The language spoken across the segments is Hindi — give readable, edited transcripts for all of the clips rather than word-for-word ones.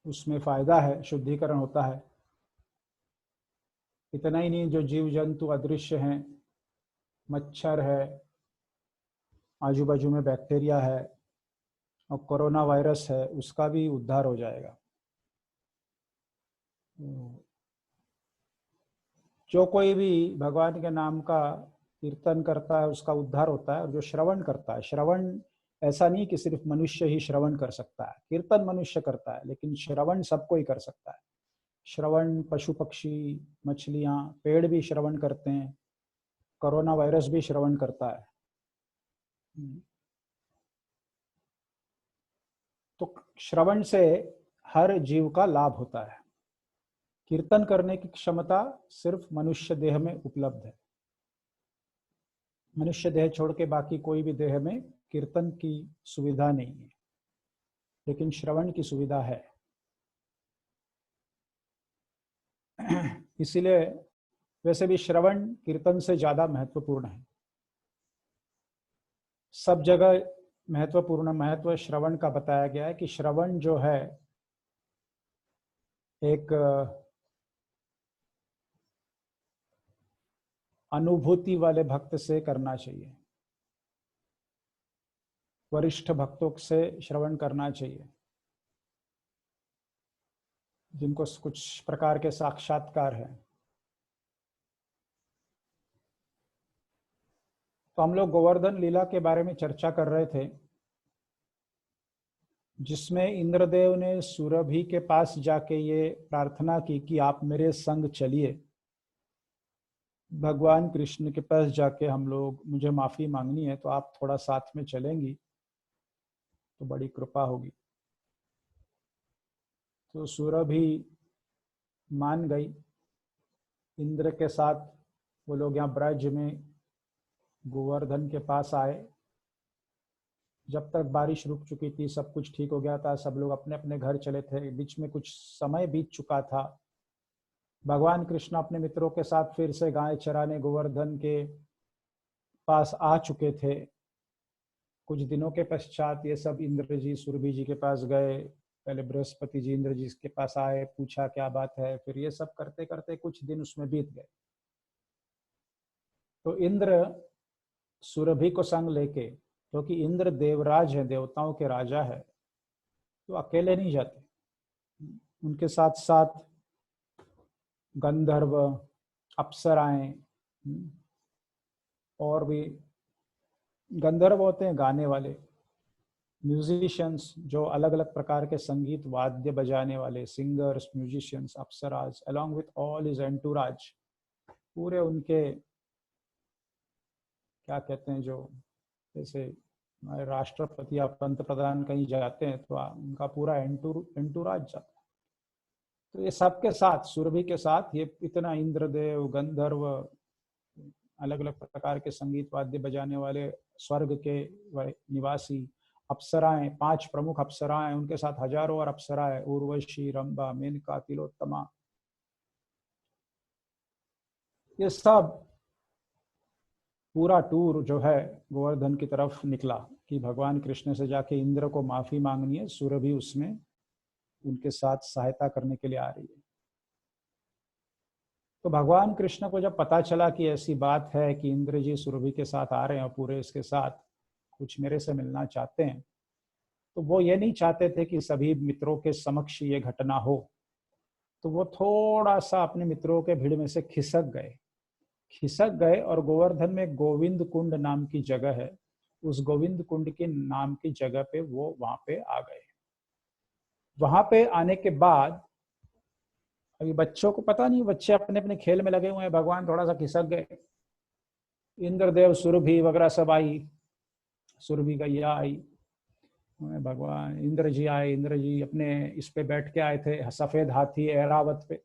उसमें फायदा है, शुद्धिकरण होता है। इतना ही नहीं, जो जीव जंतु अदृश्य हैं, मच्छर है, आजू बाजू में बैक्टीरिया है और कोरोना वायरस है, उसका भी उद्धार हो जाएगा। जो कोई भी भगवान के नाम का कीर्तन करता है उसका उद्धार होता है। और जो श्रवण करता है, श्रवण ऐसा नहीं कि सिर्फ मनुष्य ही श्रवण कर सकता है, कीर्तन मनुष्य करता है लेकिन श्रवण सबको ही कर सकता है। श्रवण पशु पक्षी, मछलियां, पेड़ भी श्रवण करते हैं, कोरोना वायरस भी श्रवण करता है। तो श्रवण से हर जीव का लाभ होता है। कीर्तन करने की क्षमता सिर्फ मनुष्य देह में उपलब्ध है। मनुष्य देह छोड़ के बाकी कोई भी देह में कीर्तन की सुविधा नहीं है, लेकिन श्रवण की सुविधा है। इसीलिए वैसे भी श्रवण कीर्तन से ज्यादा महत्वपूर्ण है। सब जगह महत्वपूर्ण महत्व श्रवण का बताया गया है कि श्रवण जो है एक अनुभूति वाले भक्त से करना चाहिए, वरिष्ठ भक्तों से श्रवण करना चाहिए, जिनको कुछ प्रकार के साक्षात्कार है। तो हम लोग गोवर्धन लीला के बारे में चर्चा कर रहे थे, जिसमें इंद्रदेव ने सुरभि के पास जाके ये प्रार्थना की कि आप मेरे संग चलिए। भगवान कृष्ण के पास जाके हम लोग, मुझे माफी मांगनी है तो आप थोड़ा साथ में चलेंगी तो बड़ी कृपा होगी। तो सुरभि मान गई। इंद्र के साथ वो लोग यहाँ ब्रज में गोवर्धन के पास आए। जब तक बारिश रुक चुकी थी, सब कुछ ठीक हो गया था, सब लोग अपने अपने घर चले थे। बीच में कुछ समय बीत चुका था। भगवान कृष्ण अपने मित्रों के साथ फिर से गाय चराने गोवर्धन के पास आ चुके थे। कुछ दिनों के पश्चात ये सब इंद्र जी सुरभि जी के पास गए। पहले बृहस्पति जी इंद्र जी के पास आए, पूछा क्या बात है। फिर ये सब करते करते कुछ दिन उसमें बीत गए। तो इंद्र सुरभि को संग लेके, क्योंकि इंद्र देवराज है, देवताओं के राजा है, तो अकेले नहीं जाते। उनके साथ साथ गंधर्व, अप्सराएं, और भी गंधर्व होते हैं गाने वाले, म्यूजिशियंस जो अलग अलग प्रकार के संगीत वाद्य बजाने वाले, singers, musicians, apsaras, along with all his entourage, पूरे उनके क्या कहते हैं, जो जैसे हमारे राष्ट्रपति या पंत प्रधान कहीं जाते हैं तो उनका पूरा एंटूराज जाता है। तो ये सबके साथ, सुरभि के साथ, ये इतना इंद्रदेव, गंधर्व, अलग अलग प्रकार के संगीत वाद्य बजाने वाले, स्वर्ग के निवासी, अप्सराएं, 5 प्रमुख अप्सराएं, उनके साथ हजारों और अप्सराएं, उर्वशी, रंभा, मेनका, तिलोत्तमा, ये सब पूरा टूर जो है गोवर्धन की तरफ निकला कि भगवान कृष्ण से जाके इंद्र को माफी मांगनी है। सुरभि उसमें उनके साथ सहायता करने के लिए आ रही है। तो भगवान कृष्ण को जब पता चला कि ऐसी बात है कि इंद्र जी सुरभि के साथ आ रहे हैं और पूरे इसके साथ कुछ मेरे से मिलना चाहते हैं, तो वो ये नहीं चाहते थे कि सभी मित्रों के समक्ष ये घटना हो। तो वो थोड़ा सा अपने मित्रों के भीड़ में से खिसक गए और गोवर्धन में गोविंद कुंड नाम की जगह है, उस गोविंद कुंड के नाम की जगह पे वो वहां पे आ गए। वहां पे आने के बाद अभी बच्चों को पता नहीं, बच्चे अपने अपने खेल में लगे हुए हैं, भगवान थोड़ा सा खिसक गए। इंद्रदेव, सुरभि वगैरह सब आई, सुरभि गैया आई, भगवान इंद्र जी आए। इंद्र जी अपने इस पे बैठ के आए थे, सफेद हाथी ऐरावत पे,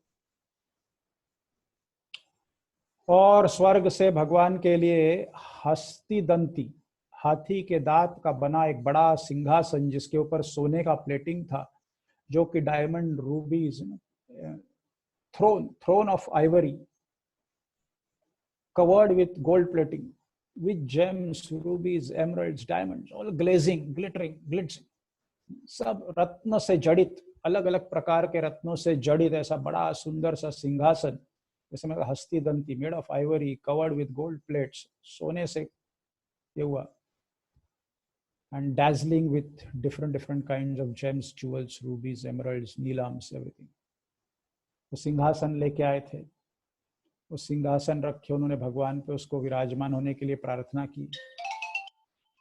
और स्वर्ग से भगवान के लिए हस्ती दंती, हाथी के दांत का बना एक बड़ा सिंहासन, जिसके ऊपर सोने का प्लेटिंग था, जो कि diamond, रूबीज, throne of ivory covered with gold plating, with gems, rubies, emeralds, diamonds, all glazing, glittering, glitzing, सब रत्न से जड़ित अलग अलग प्रकार के रत्नों से जड़ित ऐसा बड़ा सुंदर सा सिंहासन, जैसे मतलब हस्ती दंती, made of ivory, covered with gold plates, सोने से ये हुआ, and dazzling with different kinds of gems, jewels, rubies, emeralds, Neelam's, everything. तो सिंहासन लेके आए थे, वो सिंहासन रखे उन्होंने भगवान पे, उसको विराजमान होने के लिए प्रार्थना की।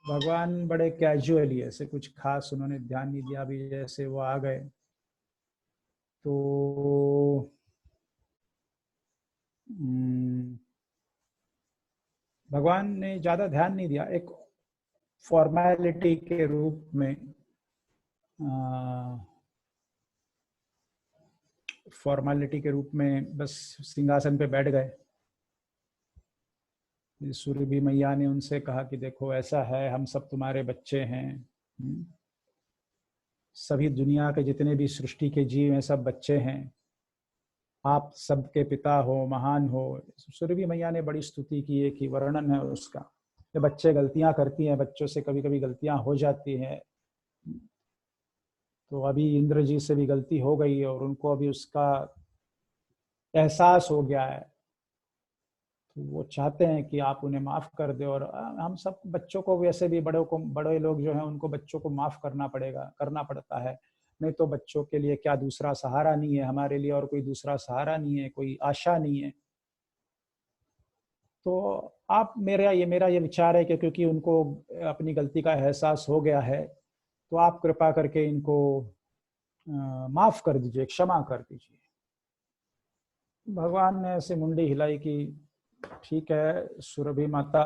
भगवान बड़े कैजुअली, ऐसे कुछ खास उन्होंने ध्यान नहीं दिया। अभी जैसे वो आ गए तो भगवान ने ज्यादा ध्यान नहीं दिया, एक फॉर्मेलिटी के रूप में बस सिंहासन पे बैठ गए। सूरभि मैया ने उनसे कहा कि देखो ऐसा है, हम सब तुम्हारे बच्चे हैं, सभी दुनिया के जितने भी सृष्टि के जीव हैं सब बच्चे हैं, आप सबके पिता हो, महान हो। सूरभि मैया ने बड़ी स्तुति की है, कि वर्णन है उसका, ये बच्चे गलतियां करती हैं, बच्चों से कभी कभी गलतियां हो जाती हैं। तो अभी इंद्र जी से भी गलती हो गई है और उनको अभी उसका एहसास हो गया है, तो वो चाहते हैं कि आप उन्हें माफ कर दे। और हम सब बच्चों को, वैसे भी बड़े लोग जो हैं उनको बच्चों को माफ करना पड़ता है, नहीं तो बच्चों के लिए क्या दूसरा सहारा नहीं है, हमारे लिए और कोई दूसरा सहारा नहीं है, कोई आशा नहीं है। तो आप मेरा ये विचार है कि क्योंकि उनको अपनी गलती का एहसास हो गया है, तो आप कृपा करके इनको माफ कर दीजिए, क्षमा कर दीजिए। भगवान ने ऐसे मुंडी हिलाई कि ठीक है सुरभि माता,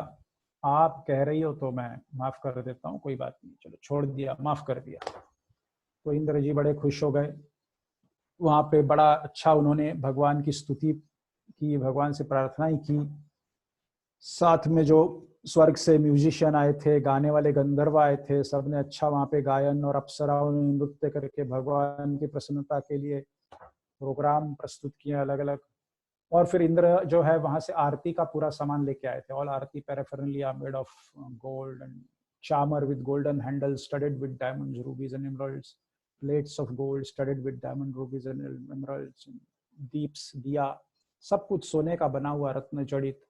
आप कह रही हो तो मैं माफ कर देता हूँ, कोई बात नहीं, चलो छोड़ दिया, माफ कर दिया। तो इंद्र जी बड़े खुश हो गए। वहां पे बड़ा अच्छा उन्होंने भगवान की स्तुति की, भगवान से प्रार्थनाएं की। साथ में जो स्वर्ग से म्यूजिशियन आए थे, गाने वाले गंधर्व आए थे, सबने अच्छा वहां पे गायन और अप्सराओं ने नृत्य करके भगवान की प्रसन्नता के लिए प्रोग्राम प्रस्तुत किए अलग अलग। और फिर इंद्र जो है वहां से आरती का पूरा सामान लेके आए थे, all aarti paraphernalia made of gold and chamar with golden handle studded with diamonds, rubies and emeralds, plates of gold studded with diamond, rubies and emeralds, deeps, diya, सब कुछ सोने का बना हुआ, रत्न जड़ित,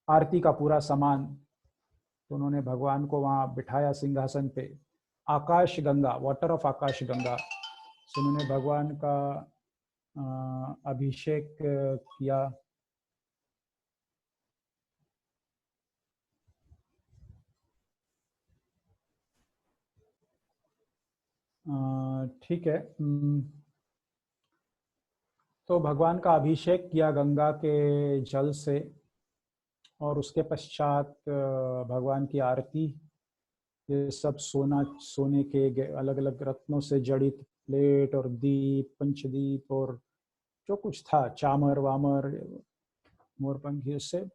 आरती का पूरा सामान। तो उन्होंने भगवान को वहां बिठाया सिंहासन पे। आकाश गंगा, वाटर ऑफ आकाश गंगा से उन्होंने भगवान का अभिषेक किया। ठीक है, तो भगवान का अभिषेक किया गंगा के जल से, और उसके पश्चात भगवान की आरती, ये सब सोने के अलग अलग रत्नों से जड़ित प्लेट और दीप, पंचदीप और जो कुछ था, चामर वामर, मोरपंखी, उससे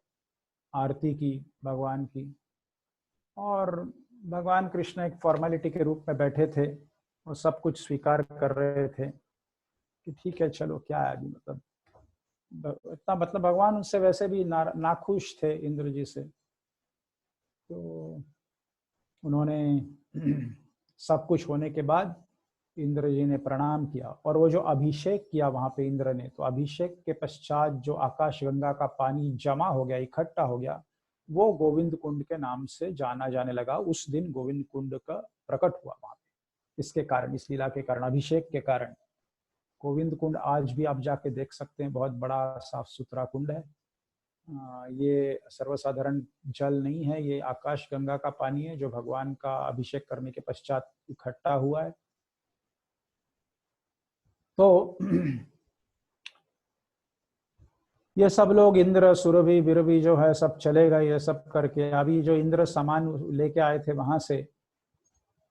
आरती की भगवान की। और भगवान कृष्ण एक फॉर्मेलिटी के रूप में बैठे थे और सब कुछ स्वीकार कर रहे थे कि ठीक है चलो क्या है अभी, मतलब इतना, मतलब भगवान उनसे वैसे भी नाखुश थे इंद्र जी से। तो उन्होंने सब कुछ होने के बाद इंद्र जी ने प्रणाम किया, और वो जो अभिषेक किया वहां पे इंद्र ने, तो अभिषेक के पश्चात जो आकाश गंगा का पानी जमा हो गया, इकट्ठा हो गया, वो गोविंद कुंड के नाम से जाना जाने लगा। उस दिन गोविंद कुंड का प्रकट हुआ वहां पे, इसके कारण, इस लीला के कारण, अभिषेक के कारण। गोविंद कुंड आज भी आप जाके देख सकते हैं, बहुत बड़ा साफ सुथरा कुंड है। ये सर्वसाधारण जल नहीं है, ये आकाश गंगा का पानी है जो भगवान का अभिषेक करने के पश्चात इकट्ठा हुआ है। तो ये सब लोग, इंद्र, सुरभि, विरभि जो है सब चले गए, ये सब करके। अभी जो इंद्र सामान लेके आए थे वहां से,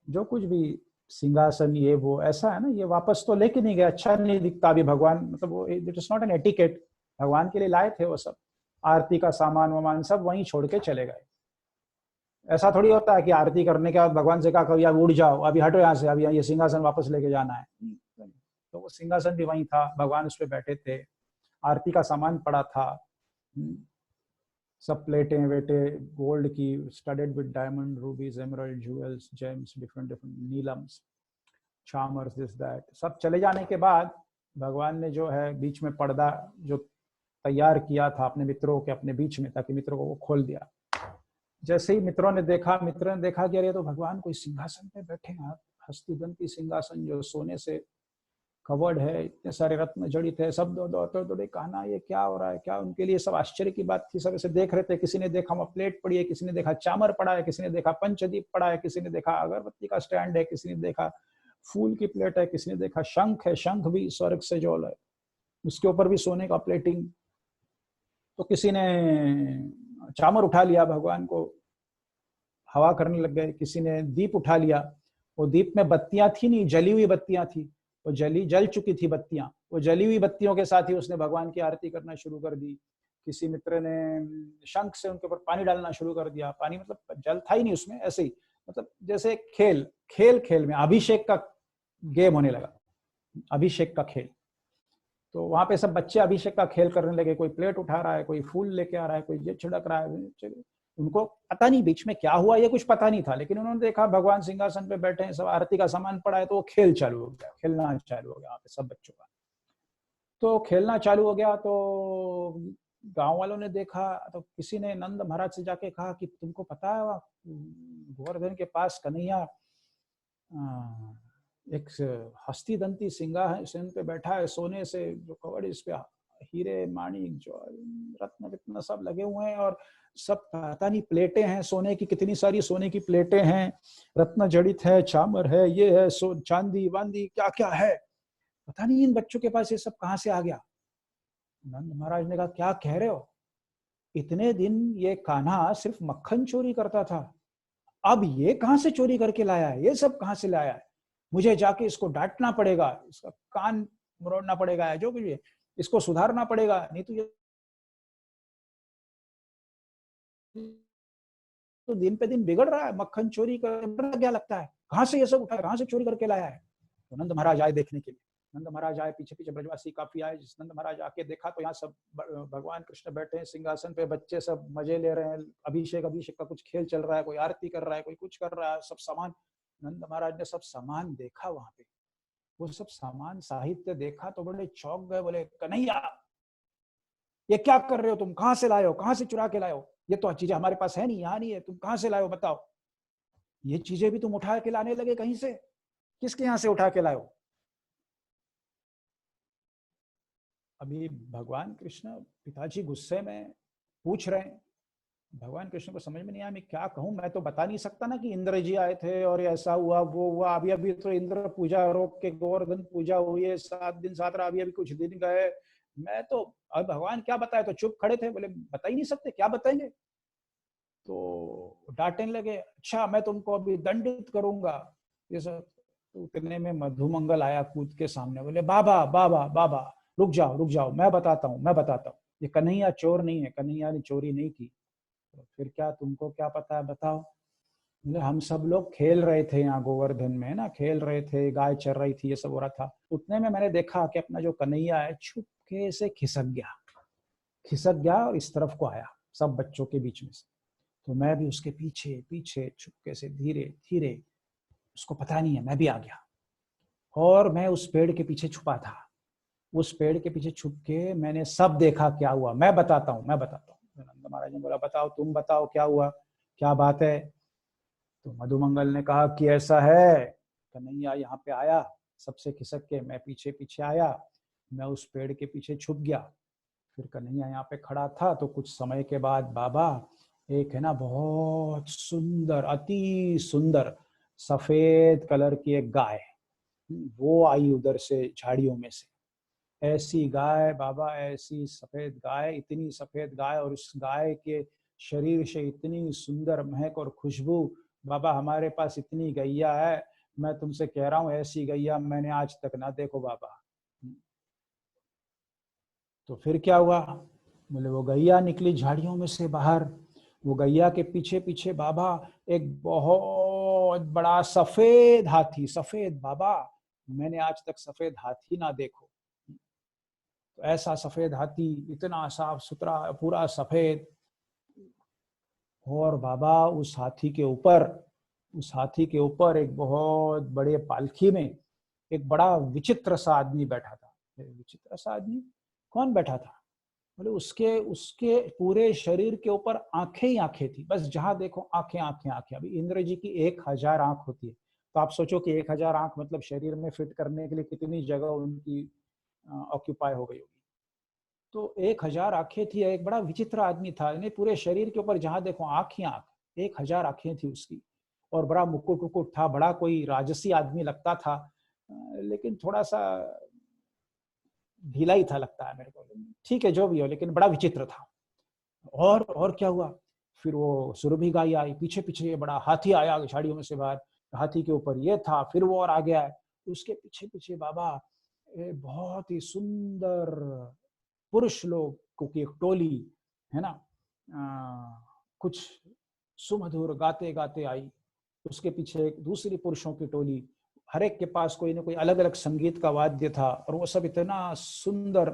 जो कुछ भी सिंहासन ये वो ऐसा है ना, ये वापस तो लेके नहीं गए, अच्छा नहीं दिखता अभी भगवान, मतलब वो it is not an etiquette, भगवान के लिए लाए थे वो सब, आरती का सामान वामान सब वहीं छोड़ के चले गए। ऐसा थोड़ी होता है कि आरती करने के बाद भगवान से कहा कभी आप उड़ जाओ, अभी हटो यहाँ से, अभी ये सिंहासन वापस लेके जाना है। तो वो सिंहासन भी वहीं था, भगवान उस पर बैठे थे, आरती का सामान पड़ा था, सब प्लेटें वेटे गोल्ड की, studded with diamond, rubies, emerald, jewels, gems, different different neelams, chamars this that. सब चले जाने के बाद भगवान ने जो है बीच में पर्दा जो तैयार किया था अपने मित्रों के अपने बीच में, ताकि मित्रों को वो खोल दिया। जैसे ही मित्रों ने देखा कि अरे तो भगवान कोई सिंहासन पे बैठे हैं, हस्तिदंती सिंहासन जो सोने से कवर्ड है, इतने सारे रत्न जड़ित है, सब दौड़े कहना ये क्या हो रहा है क्या। उनके लिए सब आश्चर्य की बात थी, सब ऐसे देख रहे थे। किसी ने देखा वहाँ प्लेट पड़ी है, किसी ने देखा चामर पड़ा है, किसी ने देखा पंचदीप पड़ा है, किसी ने देखा अगरबत्ती का स्टैंड है, किसी ने देखा फूल की प्लेट है, किसी ने देखा शंख है, शंख भी स्वर्ग से जो है, उसके ऊपर भी सोने का प्लेटिंग। तो किसी ने चामर उठा लिया, भगवान को हवा करने लग गए। किसी ने दीप उठा लिया, वो दीप में बत्तियां थी नहीं, जली हुई बत्तियां थी, वो जल चुकी थी बत्तियां। वो जली हुई बत्तियों के साथ ही उसने भगवान की आरती करना शुरू कर दी। किसी मित्र ने शंख से उनके ऊपर पानी डालना शुरू कर दिया। पानी मतलब जल था ही नहीं उसमें, ऐसे ही मतलब जैसे खेल में अभिषेक का गेम होने लगा, अभिषेक का खेल। तो वहां पे सब बच्चे अभिषेक का खेल करने लगे। कोई प्लेट उठा रहा है, कोई फूल लेके आ रहा है, कोई ये छिड़क रहा है। उनको पता नहीं बीच में क्या हुआ, ये कुछ पता नहीं था, लेकिन उन्होंने देखा भगवान सिंहासन पे बैठे हैं, सब आरती का सामान पड़ा है, तो वो खेल चालू हो गया, खेलना चालू हो गया वहाँ पे सब बच्चों का। तो खेलना चालू हो गया तो गांव वालों ने देखा, तो किसी ने नंद महाराज से जाके कहा कि तुमको पता है वहाँ गोवर्धन के पास कन्हैया एक हस्तिदंती सिंहासन पे बैठा है, सोने से जो कवड़, इस पे हीरे माणिक जो रत्न वित्न सब लगे हुए हैं, और सब पता नहीं प्लेटें हैं सोने की, कितनी सारी सोने की प्लेटें हैं, रत्न जड़ित है, चामर है, ये है चांदी वांदी क्या क्या है, पता नहीं इन बच्चों के पास ये सब कहाँ से आ गया। नंद महाराज ने कहा क्या कह रहे हो, इतने दिन ये कान्हा सिर्फ मक्खन चोरी करता था, अब ये कहां से चोरी करके लाया है, ये सब कहां से लाया है, मुझे जाके इसको डांटना पड़ेगा, इसका कान मरोड़ना पड़ेगा, जो भी इसको सुधारना पड़ेगा, नहीं तो ये तो दिन पे दिन बिगड़ रहा है, मक्खन चोरी कर क्या लगता है, कहां से ये सब उठा, कहां से चोरी करके लाया है। तो नंद महाराज आए देखने के लिए, नंद महाराज आए, पीछे पीछे ब्रजवासी काफी आए। जिस नंद महाराज आके देखा तो यहाँ सब भगवान कृष्ण बैठे हैं सिंहासन पे, बच्चे सब मजे ले रहे हैं, अभिषेक का कुछ खेल चल रहा है, कोई आरती कर रहा है, कोई कुछ कर रहा है, सब सामान। नंद महाराज ने सब सामान देखा वहां पे, वो सब सामान साहित्य देखा तो बड़े चौंक गए, बोले कन्हैया ये क्या कर रहे हो तुम, कहां से लाए हो, कहां से चुरा के लाए हो, ये तो चीजें हमारे पास है नहीं, यहाँ नहीं है, तुम कहां से लाए हो बताओ, ये चीजें भी तुम उठा के लाने लगे कहीं से, किसके यहाँ से उठा के लाए हो। अभी भगवान कृष्ण पिताजी गुस्से में पूछ रहे हैं, भगवान कृष्ण को समझ में नहीं आया मैं क्या कहूं, मैं तो बता नहीं सकता ना कि इंद्र जी आए थे और ऐसा हुआ वो हुआ, अभी अभी तो इंद्र पूजा रोक के गोवर्धन पूजा हुई है, 7 दिन 7 रात, अभी अभी कुछ दिन गए, मैं तो अब भगवान क्या बताए, तो चुप खड़े थे, बोले बता ही नहीं सकते, क्या बताएंगे। तो डांटने लगे, अच्छा मैं तुमको अभी दंडित करूंगा ये सब। तो उतने में मधुमंगल आया कूद के सामने, बोले बाबा बाबा बाबा रुक जाओ मैं बताता हूँ, ये कन्हैया चोर नहीं है, कन्हैया ने चोरी नहीं की। तो फिर क्या, तुमको क्या पता है बताओ। बोले हम सब लोग खेल रहे थे यहाँ गोवर्धन में ना, खेल रहे थे, गाय चर रही थी, ये सब हो रहा था, उतने में मैंने देखा कि अपना जो कन्हैया है छुपके से खिसक गया और इस तरफ को आया सब बच्चों के बीच में से। तो मैं भी उसके पीछे पीछे छुपके से धीरे धीरे, उसको पता नहीं है मैं भी आ गया, और मैं उस पेड़ के पीछे छुपा था, उस पेड़ के पीछे छुप के मैंने सब देखा क्या हुआ, मैं बताता हूँ। नंद महाराज ने बोला बताओ, तुम बताओ क्या हुआ, क्या बात है। तो मधुमंगल ने कहा कि ऐसा है, कन्हैया यहाँ पे आया सबसे खिसक के, मैं पीछे पीछे आया, मैं उस पेड़ के पीछे छुप गया, फिर कन्हैया यहाँ पे खड़ा था, तो कुछ समय के बाद बाबा एक है ना बहुत सुंदर, अति सुंदर सफेद कलर की एक गाय, वो आई उधर से झाड़ियों में से, ऐसी गाय बाबा, ऐसी सफेद गाय, इतनी सफेद गाय, और उस गाय के शरीर से इतनी सुंदर महक और खुशबू, बाबा हमारे पास इतनी गैया है, मैं तुमसे कह रहा हूँ ऐसी गैया मैंने आज तक ना देखो बाबा। तो फिर क्या हुआ, बोले वो गैया निकली झाड़ियों में से बाहर, वो गैया के पीछे पीछे बाबा एक बहुत बड़ा सफेद हाथी, सफेद बाबा, मैंने आज तक सफेद हाथी ना देखो। तो ऐसा सफेद हाथी, इतना साफ सुथरा पूरा सफेद, और बाबा उस हाथी के ऊपर एक बहुत बड़े पालखी में एक बड़ा विचित्र सा आदमी बैठा था। विचित्र सा आदमी कौन बैठा था? बोले उसके उसके पूरे शरीर के ऊपर आंखें ही आंखें थी, बस जहां देखो आंखें आंखें आंखें। अभी इंद्र जी की 1000 आंख होती है, तो आप सोचो कि 1000 आंख मतलब शरीर में फिट करने के लिए कितनी जगह उनकी ऑक्यूपाई हो गई होगी। तो 1000 आंखें थी, एक बड़ा विचित्र आदमी था, यानी पूरे शरीर के ऊपर जहां देखो आंख ही आंख, 1000 आंखें थी उसकी, और बड़ा मुकुट उकुट था, बड़ा कोई राजसी आदमी लगता था, लेकिन थोड़ा सा ढीला ही था लगता है मेरे को। ठीक है जो भी हो, लेकिन बड़ा विचित्र था। और क्या हुआ, फिर वो सुरभि गाय आई, पीछे पीछे ये बड़ा हाथी आया झाड़ियों में से बाहर, हाथी के ऊपर ये था, फिर वो और आ गया है, उसके पीछे पीछे बाबा बहुत ही सुंदर पुरुष लोग की एक टोली है ना, कुछ सुमधुर गाते गाते आई। उसके पीछे एक दूसरी पुरुषों की टोली, हर एक के पास कोई ना कोई अलग अलग संगीत का वाद्य था, और वो सब इतना सुंदर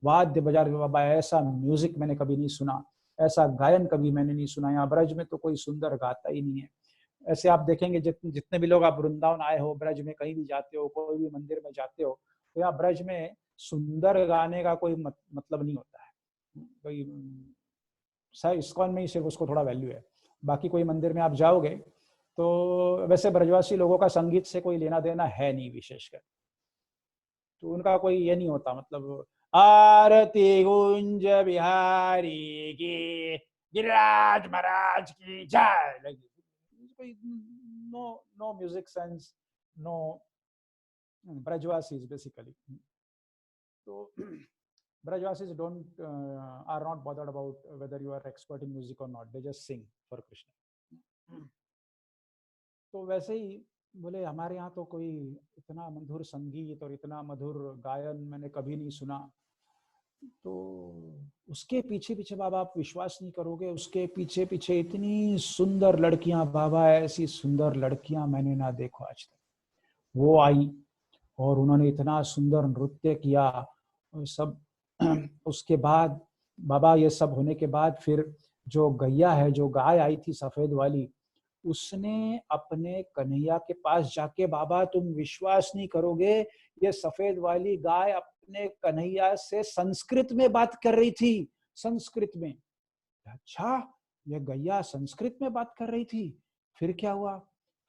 वाद्य बजा रहे। बाबा ऐसा म्यूजिक मैंने कभी नहीं सुना, ऐसा गायन कभी मैंने नहीं सुना। यहाँ ब्रज में तो कोई सुंदर गाता ही नहीं है। ऐसे आप देखेंगे जितने भी लोग आप वृंदावन आए हो, ब्रज में कहीं भी जाते हो, कोई भी मंदिर में जाते हो, तो यहाँ ब्रज में सुंदर गाने का कोई मतलब नहीं होता है। कोई शायद इस्कॉन में ही सिर्फ उसको थोड़ा वैल्यू है, बाकी कोई मंदिर में आप जाओगे तो वैसे ब्रजवासी लोगों का संगीत से कोई लेना देना है नहीं विशेषकर, तो उनका कोई ये नहीं होता, मतलब आरती गुंज बिहारी की, गिरिराज महाराज की जय, कोई no no music sense, no Brajvasis basically. तो Brajvasis don't are not bothered about whether you are expert in music or not. They just sing for Krishna. तो वैसे ही बोले हमारे यहाँ तो कोई इतना मधुर संगीत और इतना मधुर गायन मैंने कभी नहीं सुना। तो उसके पीछे पीछे बाबा, आप विश्वास नहीं करोगे, उसके पीछे पीछे इतनी सुंदर लड़कियां बाबा, ऐसी सुंदर लड़कियां मैंने ना देखो आज तक। वो आई और उन्होंने इतना सुंदर नृत्य किया सब। उसके बाद बाबा ये सब होने के बाद फिर जो गैया है, जो गाय आई थी सफेद वाली, उसने अपने कन्हैया के पास जाके, बाबा तुम विश्वास नहीं करोगे, ये सफेद वाली गाय अपने कन्हैया से संस्कृत में बात कर रही थी, संस्कृत में। अच्छा, ये गैया संस्कृत में बात कर रही थी। फिर क्या हुआ?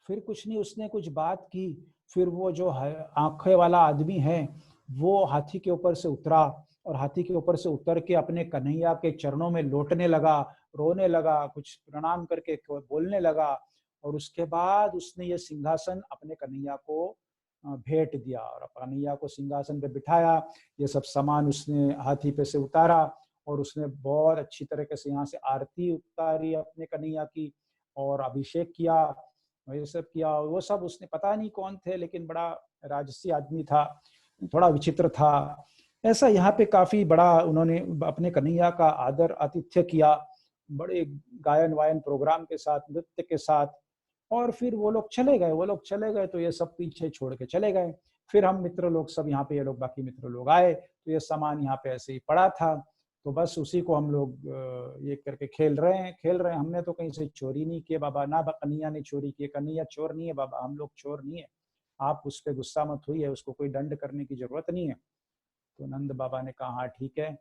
फिर कुछ नहीं, उसने कुछ बात की, फिर वो जो आंखें वाला आदमी है वो हाथी के ऊपर से उतरा, और हाथी के ऊपर से उतर के अपने कन्हैया के चरणों में लौटने लगा, रोने लगा, कुछ प्रणाम करके बोलने लगा, और उसके बाद उसने ये सिंहासन अपने कन्हैया को भेंट दिया, और कन्हैया को सिंहासन पे बिठाया, ये सब सामान उसने हाथी पे से उतारा, और उसने बहुत अच्छी तरीके से यहाँ से आरती उतारी अपने कन्हैया की, और अभिषेक किया, ये सब किया। वो सब उसने, पता नहीं कौन थे, लेकिन बड़ा राजसी आदमी था, थोड़ा विचित्र था। ऐसा यहाँ पे काफी बड़ा उन्होंने अपने कन्हैया का आदर आतिथ्य किया, बड़े गायन वायन प्रोग्राम के साथ, नृत्य के साथ। और फिर वो लोग चले गए, तो ये सब पीछे छोड़ के चले गए। फिर हम मित्र लोग सब यहाँ पे, ये लोग बाकी मित्र लोग आए, तो ये सामान यहाँ पे ऐसे ही पड़ा था, तो बस उसी को हम लोग ये करके खेल रहे हैं। हमने तो कहीं से चोरी नहीं किए बाबा, ना कन्हैया ने चोरी की, कन्हैया चोर नहीं है बाबा, हम लोग चोर नहीं है, आप उस पर गुस्सा मत हुई है, उसको कोई दंड करने की जरूरत नहीं है। तो नंद बाबा ने कहा हाँ ठीक है।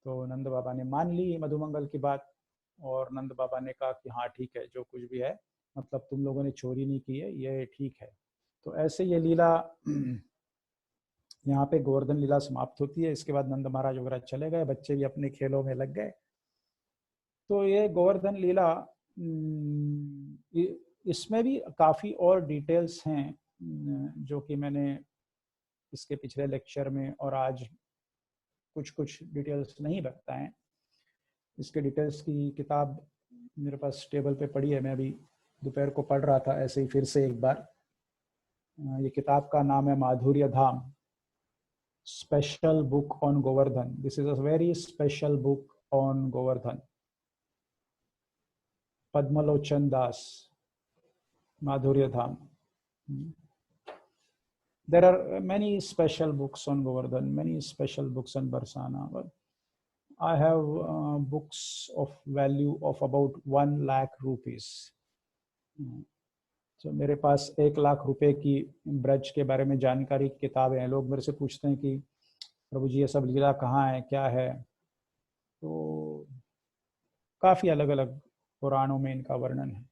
तो नंद बाबा ने मान ली मधुमंगल की बात, और नंद बाबा ने कहा कि हाँ ठीक है, जो कुछ भी है, मतलब तुम लोगों ने चोरी नहीं की है, ये ठीक है। तो ऐसे ये लीला यहाँ पे गोवर्धन लीला समाप्त होती है। इसके बाद नंद महाराज वगैरह चले गए, बच्चे भी अपने खेलों में लग गए। तो ये गोवर्धन लीला, इसमें भी काफ़ी और डिटेल्स हैं जो कि मैंने इसके पिछले लेक्चर में और आज कुछ कुछ डिटेल्स नहीं बताए। इसके डिटेल्स की किताब मेरे पास टेबल पे पड़ी है, मैं अभी दोपहर को पढ़ रहा था ऐसे ही फिर से एक बार। ये किताब का नाम है Madhurya Dham, special book on Govardhan. This is a very special book on Govardhan. Padmalochan Das, Madhurya Dham. There are many special books on Govardhan, many special books on Barsana. But I have books of value of about 1 lakh rupees. तो मेरे पास 1 लाख रुपए की ब्रज के बारे में जानकारी की किताबें हैं। लोग मेरे से पूछते हैं कि प्रभु जी ये सब लीला कहाँ है, क्या है। तो काफ़ी अलग अलग पुराणों में इनका वर्णन है।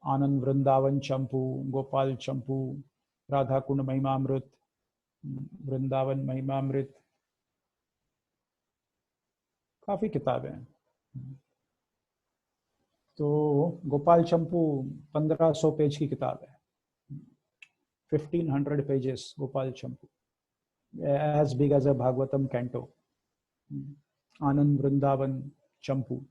आनंद वृंदावन चंपू, गोपाल चंपू, राधा कुंड महिमामृत, वृंदावन महिमामृत, काफ़ी किताबें हैं। तो गोपाल चंपू 1500 पेज की किताब है, 1500 pages Gopal Champu, as big as a Bhagavatam canto. Anand Vrindavan Champu,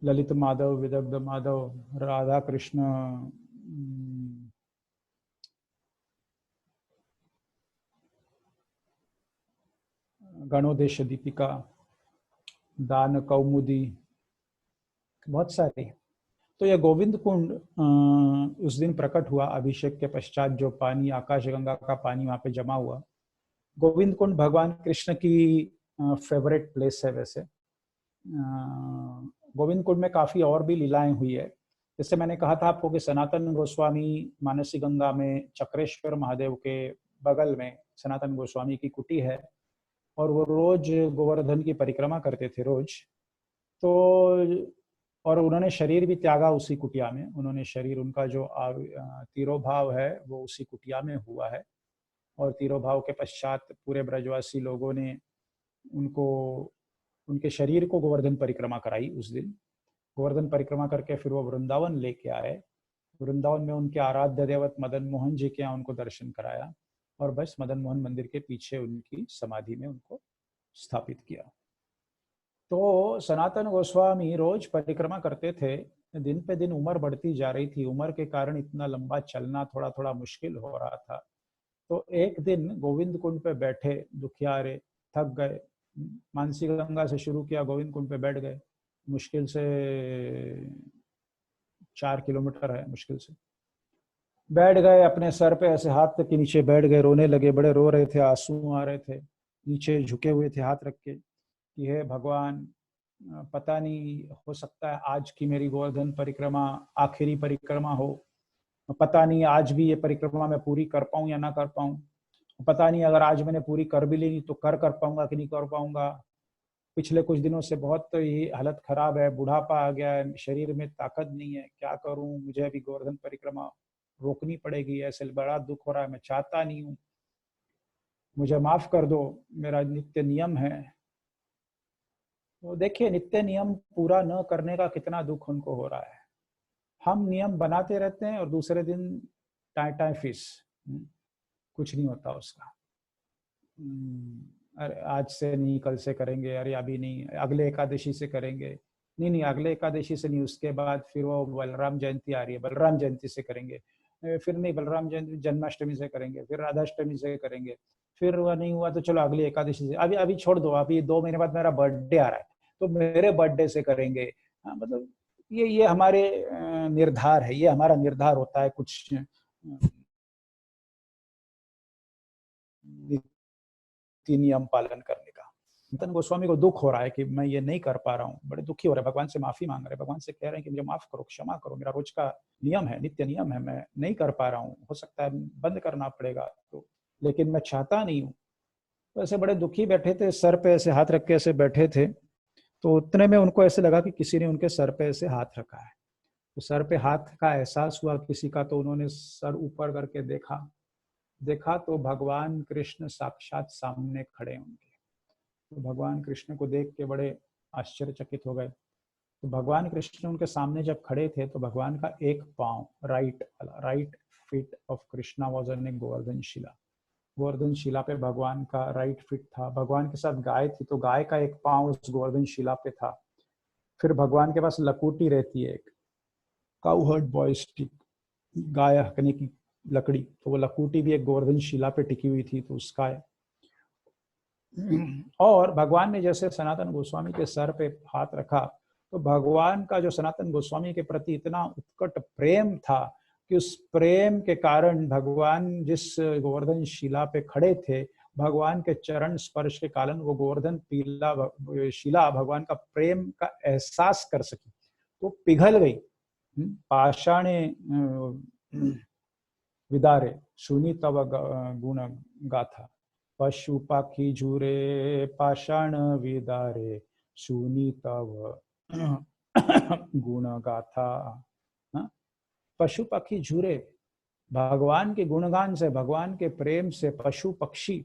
Lalit Madhav, Vidagdha Madhav, Radha Krishna, Ganoddesha Dipika, Dan Kaumudi, बहुत सारे। तो यह गोविंद कुंड उस दिन प्रकट हुआ अभिषेक के पश्चात, जो पानी आकाशगंगा का पानी वहाँ पे जमा हुआ। गोविंद कुंड भगवान कृष्ण की फेवरेट प्लेस है। वैसे गोविंद कुंड में काफ़ी और भी लीलाएं हुई है। जैसे मैंने कहा था आपको कि सनातन गोस्वामी मानसी गंगा में चक्रेश्वर महादेव के बगल में सनातन गोस्वामी की कुटी है, और वो रोज गोवर्धन की परिक्रमा करते थे रोज। तो और उन्होंने शरीर भी त्यागा उसी कुटिया में। उन्होंने शरीर, उनका जो तिरोभाव है वो उसी कुटिया में हुआ है। और तिरोभाव के पश्चात पूरे ब्रजवासी लोगों ने उनको, उनके शरीर को गोवर्धन परिक्रमा कराई उस दिन। गोवर्धन परिक्रमा करके फिर वो वृंदावन लेके आए। वृंदावन में उनके आराध्य देवत मदन मोहन जी के यहाँ उनको दर्शन कराया, और बस मदन मोहन मंदिर के पीछे उनकी समाधि में उनको स्थापित किया। तो सनातन गोस्वामी रोज परिक्रमा करते थे। दिन पे दिन उम्र बढ़ती जा रही थी, उम्र के कारण इतना लंबा चलना थोड़ा थोड़ा मुश्किल हो रहा था। तो एक दिन गोविंद कुंड पे बैठे, दुखियारे, थक गए, मानसी गंगा से शुरू किया, गोविंद कुंड पे बैठ गए। मुश्किल से 4 किलोमीटर है, मुश्किल से बैठ गए। अपने सर पे ऐसे हाथ के नीचे बैठ गए, रोने लगे, बड़े रो रहे थे, आंसू आ रहे थे, नीचे झुके हुए थे हाथ रख के कि हे भगवान, पता नहीं, हो सकता है आज की मेरी गोवर्धन परिक्रमा आखिरी परिक्रमा हो। पता नहीं आज भी ये परिक्रमा मैं पूरी कर पाऊं या ना कर पाऊं। पता नहीं अगर आज मैंने पूरी कर भी ली तो कर पाऊंगा कि नहीं कर पाऊंगा। पिछले कुछ दिनों से बहुत ही हालत खराब है, बुढ़ापा आ गया है, शरीर में ताकत नहीं है, क्या करूं, मुझे अभी गोवर्धन परिक्रमा रोकनी पड़ेगी, ऐसे बड़ा दुख हो रहा है, मैं चाहता नहीं हूं, मुझे माफ कर दो, मेरा नित्य नियम है। तो देखिए, नित्य नियम पूरा न करने का कितना दुख उनको हो रहा है। हम नियम बनाते रहते हैं और दूसरे दिन टाइ टाइ फिश, कुछ नहीं होता उसका। अरे आज से नहीं, कल से करेंगे, अरे अभी नहीं, अगले एकादशी से करेंगे, नहीं नहीं अगले एकादशी से नहीं, उसके बाद फिर वो बलराम जयंती आ रही है, बलराम जयंती से करेंगे, फिर नहीं बलराम जयंती, जन्माष्टमी से करेंगे, फिर राधाष्टमी से करेंगे, फिर वह नहीं हुआ तो चलो अगली एकादशी से, अभी अभी छोड़ दो, अभी 2 महीने बाद मेरा बर्थडे आ रहा है तो मेरे बर्थडे से करेंगे। मतलब ये हमारे निर्धार है, ये हमारा निर्धार होता है कुछ नियम पालन करने का। सनातन गोस्वामी को दुख हो रहा है कि मैं ये नहीं कर पा रहा हूँ, बड़े दुखी हो रहे हैं, भगवान से माफी मांग रहे हैं, भगवान से कह रहे हैं कि मुझे माफ करो, क्षमा करो, मेरा रोज का नियम है, नित्य नियम है, मैं नहीं कर पा रहा हूँ, हो सकता है बंद करना पड़ेगा, तो लेकिन मैं चाहता नहीं हूँ। तो ऐसे बड़े दुखी बैठे थे, सर पे ऐसे हाथ रख के ऐसे बैठे थे। तो उतने में उनको ऐसे लगा कि किसी ने उनके सर पे ऐसे हाथ रखा है। तो सर पे हाथ का एहसास हुआ किसी का, तो उन्होंने सर ऊपर करके देखा तो भगवान कृष्ण साक्षात सामने खड़े उनके। तो भगवान कृष्ण को देख के बड़े आश्चर्यचकित हो गए। तो भगवान कृष्ण उनके सामने जब खड़े थे तो भगवान का एक पांव, right feet of Krishna was on a Govardhan shila. Govardhan शिला पे भगवान का राइट फीट था। भगवान के साथ गाय थी तो गाय का एक पांव उस गोवर्धन शिला पे था। फिर भगवान के पास लकूटी रहती है, एक काउ हर्ड बॉय स्टिक, गाय हकने की लकड़ी, तो वो लकूटी भी एक गोवर्धन शिला पे टिकी हुई थी, तो उसका है। और भगवान ने जैसे सनातन गोस्वामी के सर पे हाथ रखा तो भगवान का जो सनातन गोस्वामी के प्रति इतना उत्कट प्रेम था कि उस प्रेम के कारण भगवान जिस गोवर्धन शिला पे खड़े थे भगवान के चरण स्पर्श के कारण वो गोवर्धन शिला भगवान का प्रेम का एहसास कर सकी, तो पिघल गई। पाषाणे विदारे सुनी तव गुण गाथा, पशु पाखी झूरे पाषाण विदारे सुनी तव गुण गाथा। पशु पक्षी झूरे, भगवान के गुणगान से, भगवान के प्रेम से पशु पक्षी,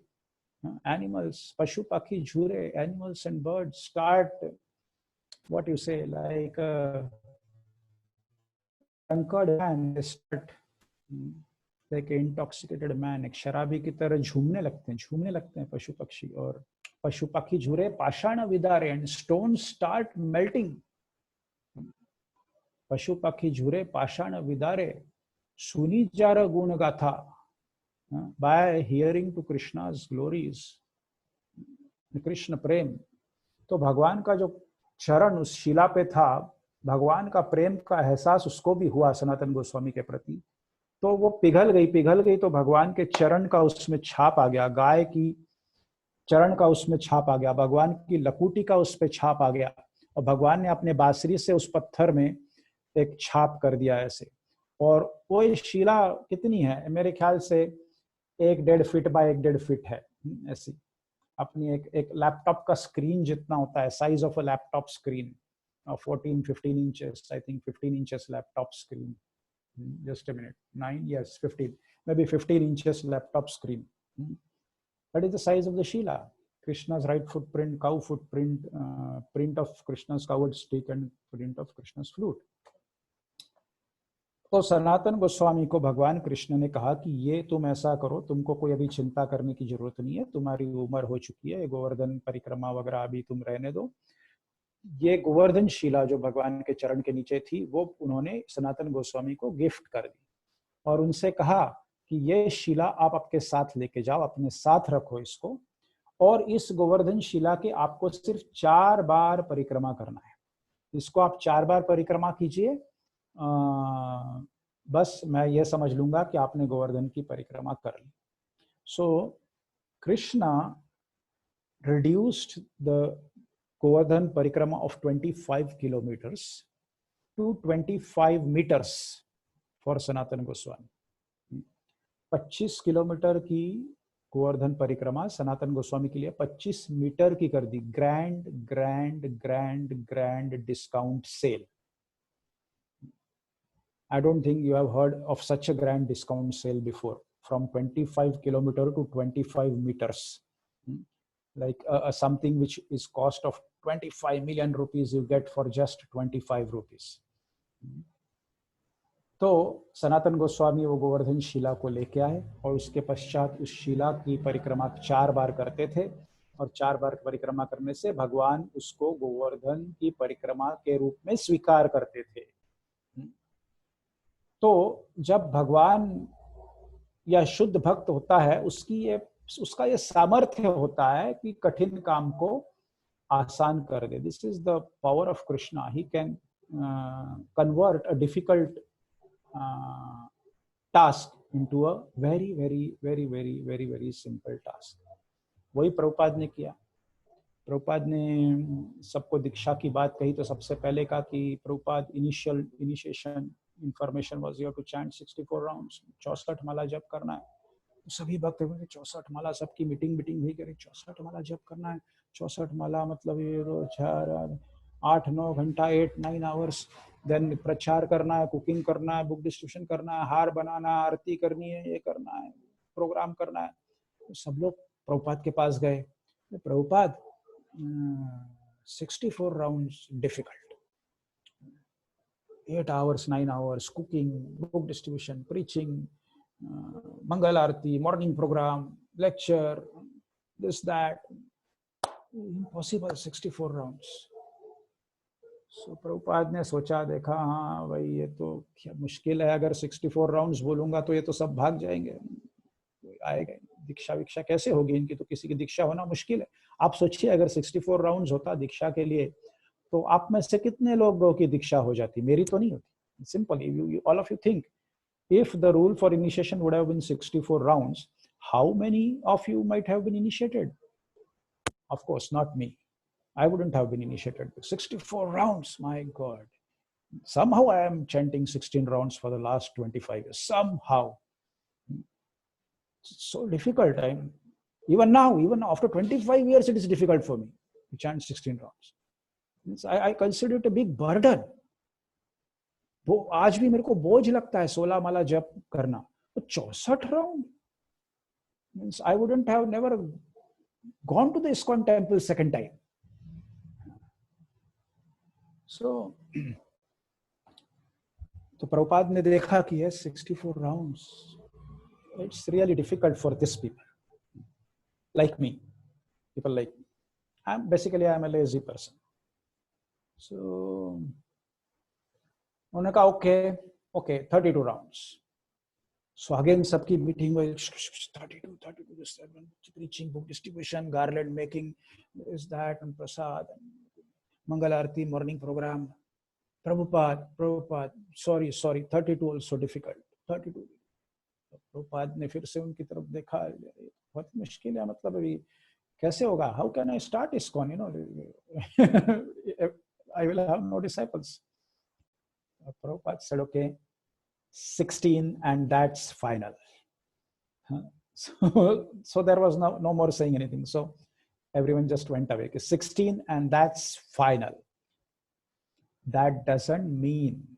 एनिमल्स, पशु पक्षी झूरे, animals and birds start, what you say, like a drunkard man start, like an intoxicated man, एक शराबी की तरह झूमने लगते हैं पशु पक्षी। और पशु पक्षी झूरे पाषाण विदारे, and stones start melting। पशु पक्षी झूरे पाषाण विदारे सुनी जार गुण गाथा, by hearing to Krishna's glories, Krishna प्रेम। तो भगवान का जो चरण उस शिला पे था, भगवान का प्रेम का एहसास उसको भी हुआ सनातन गोस्वामी के प्रति, तो वो पिघल गई। तो भगवान के चरण का उसमें छाप आ गया, गाय की चरण का उसमें छाप आ गया, भगवान की लकूटी का उस पे छाप आ गया, और भगवान ने अपने बांसुरी से उस पत्थर में एक छाप कर दिया ऐसे। और वो शिला कितनी है, मेरे ख्याल से 1.5 फीट बाय 1.5 फीट है ऐसी, अपनी एक लैपटॉप का स्क्रीन जितना होता है, size of a laptop screen, 14-15 inches, I think 15 inches laptop screen, just a minute, 9, yes 15, maybe 15 inches laptop screen, that is the size of the Shila. Krishna's right footprint, cow footprint, print of Krishna's covered stick and print of Krishna's flute. तो सनातन गोस्वामी को भगवान कृष्ण ने कहा कि ये तुम ऐसा करो, तुमको कोई अभी चिंता करने की जरूरत नहीं है, तुम्हारी उम्र हो चुकी है, गोवर्धन परिक्रमा वगैरह अभी तुम रहने दो। ये गोवर्धन शिला जो भगवान के चरण के नीचे थी, वो उन्होंने सनातन गोस्वामी को गिफ्ट कर दी, और उनसे कहा कि ये शिला आप आपके साथ लेके जाओ, अपने साथ रखो इसको, और इस गोवर्धन शिला के आपको सिर्फ 4 बार परिक्रमा करना है, इसको आप 4 बार परिक्रमा कीजिए, बस मैं ये समझ लूंगा कि आपने गोवर्धन की परिक्रमा कर ली। सो Krishna reduced the Govardhan Parikrama of 25 kilometers to 25 meters for Sanatana Goswami. 25 kilometre की गोवर्धन परिक्रमा सनातन गोस्वामी के लिए 25 मीटर की कर दी। Grand grand grand grand discount sale. I don't think you have heard of such a grand discount sale before. From 25 kilometer to 25 meters, like something which is cost of 25 million rupees, you get for just 25 rupees. तो सनातन गोस्वामी वो गोवर्धन शिला को लेके आए, और उसके पश्चात उस शिला की परिक्रमा 4 बार करते थे, और 4 बार परिक्रमा करने से भगवान उसको गोवर्धन की परिक्रमा के रूप में स्वीकार करते थे। तो जब भगवान या शुद्ध भक्त होता है, उसका ये सामर्थ्य होता है कि कठिन काम को आसान कर दे। This is the power of Krishna. He can convert a difficult task into a very very very very very very simple task. वही प्रभुपाद ने किया। प्रभुपाद ने सबको दीक्षा की बात कही, तो सबसे पहले कहा कि Prabhupada initiation information was you have to chant 64 rounds, 64 माला जप करना है। तो सभी भक्त 64 माला, सबकी मीटिंग हुई, करी 64 माला जप करना है। 64 माला मतलब ये 8-9 घंटा, 8-9 आवर्स। देन प्रचार करना है, कुकिंग करना है, बुक डिस्ट्रीब्यूशन करना है, हार बनाना है, आरती करनी है, ये करना है, प्रोग्राम करना है। तो सब लोग प्रभुपाद के पास गए। Prabhupada 64 rounds difficult, 8 hours, 9 hours, cooking, book distribution, preaching, Mangal Arati, morning program, lecture, this, that. Impossible, 64 rounds. So Prabhupada ने सोचा, देखा, हाँ भाई ये तो क्या मुश्किल है, अगर 64 राउंड्स बोलूंगा तो ये तो सब भाग जाएंगे, आएगा दीक्षा विक्षा कैसे होगी इनकी, तो किसी की दीक्षा होना मुश्किल है। आप सोचिए अगर 64 राउंड्स होता दीक्षा के लिए, तो आप में से कितने लोगों की दीक्षा हो जाती? मेरी तो नहीं होती। Simple, all of you think, if the rule for initiation would have been 64 rounds, How many of you might have been initiated? Of course, not me. I wouldn't have been initiated. 64 rounds, my God. Somehow I am chanting 16 rounds for the last 25 years. Somehow. It's so difficult. Even now, even after 25 years, it is difficult for me to chant 16 rounds. I consider it a big burden. वो आज भी मेरे को बोझ लगता है 16 माला जप करना. तो 64 round means I wouldn't have never gone to the ISKCON temple second time. So, तो प्रभुपाद ने देखा कि yes, 64 rounds. It's really difficult for this people, like me, people like me. I'm a lazy person. So, उन्होंने कहा okay, 32 rounds. So again, सबकी meeting हुई 32, preaching, book distribution, garland making, is that, and prasad, and Mangal Arati, morning program. Prabhupada, sorry, 32 also difficult. 32. Prabhupada ने फिर से उनकी तरफ देखा, बहुत मुश्किल है, मतलब अभी कैसे होगा? How can I start ISKCON? I will have no disciples. Prabhupada said, okay, 16 and that's final. So there was no more saying anything. So everyone just went away. 16 and that's final. That doesn't mean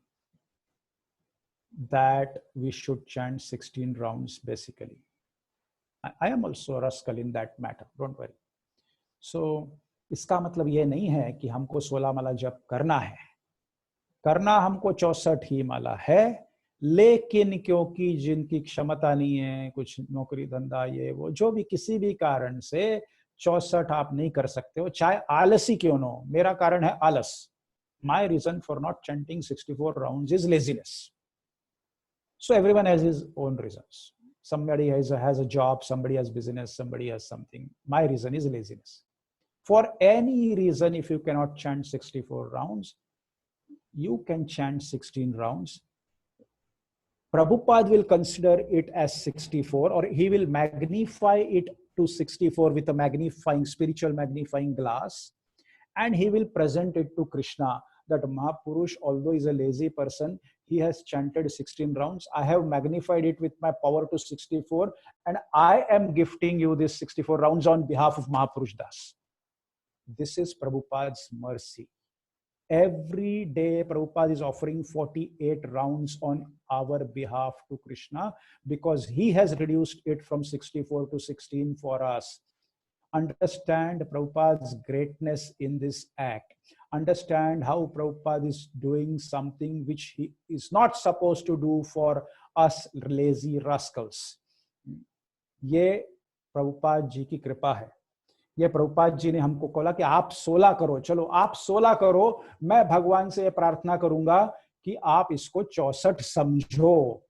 that we should chant 16 rounds basically. I am also rascal in that matter, don't worry. So इसका मतलब ये नहीं है कि हमको 16 माला जप करना है. करना हमको 64 ही माला है, लेकिन क्योंकि जिनकी क्षमता नहीं है, कुछ नौकरी धंधा ये वो जो भी किसी भी कारण से 64 आप नहीं कर सकते हो, चाहे आलसी क्यों न हो. मेरा कारण है आलस. My reason for not chanting 64 rounds is laziness. So everyone has his own reasons. Somebody has a job, somebody has business, somebody has something. My reason is laziness. For any reason, if you cannot chant 64 rounds, you can chant 16 rounds. Prabhupada will consider it as 64, or he will magnify it to 64 with a spiritual magnifying glass, and he will present it to Krishna that Mahapurush, although he is a lazy person, he has chanted 16 rounds. I have magnified it with my power to 64, and I am gifting you this 64 rounds on behalf of Mahapurush Das. This is Prabhupada's mercy. Every day, Prabhupada is offering 48 rounds on our behalf to Krishna because he has reduced it from 64 to 16 for us. Understand Prabhupada's greatness in this act. Understand how Prabhupada is doing something which he is not supposed to do for us lazy rascals. ये प्रभुपाद जी की कृपा है. ये प्रभुपाद जी ने हमको बोला कि आप 16 करो. चलो आप 16 करो. मैं भगवान से ये प्रार्थना करूंगा कि आप इसको 64 समझो.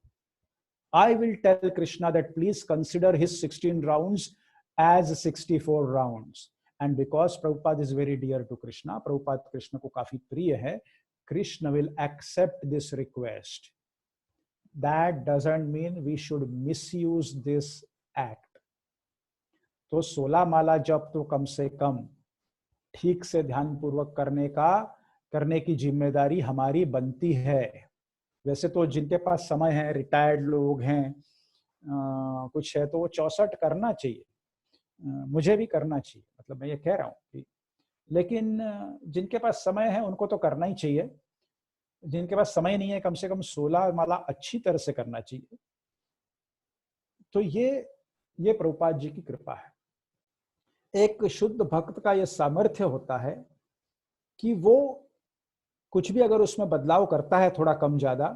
I will tell Krishna that please consider his 16 rounds as 64 rounds. And because Prabhupada is very dear to Krishna, Prabhupada Krishna को काफी प्रिय है, Krishna will accept this request. That doesn't mean we should misuse this act. तो 16 माला जप तो कम से कम ठीक से ध्यान पूर्वक करने की जिम्मेदारी हमारी बनती है. वैसे तो जिनके पास समय है, रिटायर्ड लोग हैं, कुछ है, तो वो 64 करना चाहिए. मुझे भी करना चाहिए, मतलब मैं ये कह रहा हूँ. लेकिन जिनके पास समय है उनको तो करना ही चाहिए. जिनके पास समय नहीं है, कम से कम 16 माला अच्छी तरह से करना चाहिए. तो ये प्रभुपाद जी की कृपा है. एक शुद्ध भक्त का यह सामर्थ्य होता है कि वो कुछ भी अगर उसमें बदलाव करता है, थोड़ा कम ज्यादा,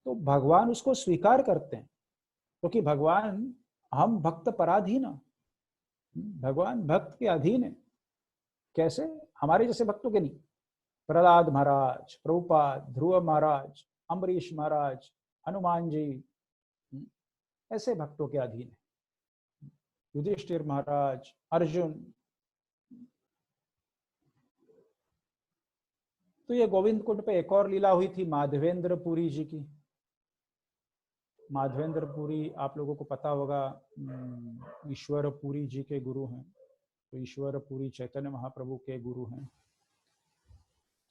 तो भगवान उसको स्वीकार करते हैं. क्योंकि भगवान, हम भक्त पराधीन, भगवान भक्त के अधीन है. कैसे? हमारे जैसे भक्तों के नहीं. प्रहलाद महाराज, प्रभुपाद, ध्रुव महाराज, अम्बरीश महाराज, हनुमान जी, ऐसे भक्तों के अधीन है. युधिष्ठिर महाराज, अर्जुन. तो ये गोविंद कुंड पे एक और लीला हुई थी माधवेंद्र पुरी जी की. माधवेंद्रपुरी आप लोगों को पता होगा, ईश्वरपुरी जी के गुरु हैं, तो ईश्वरपुरी चैतन्य महाप्रभु के गुरु हैं।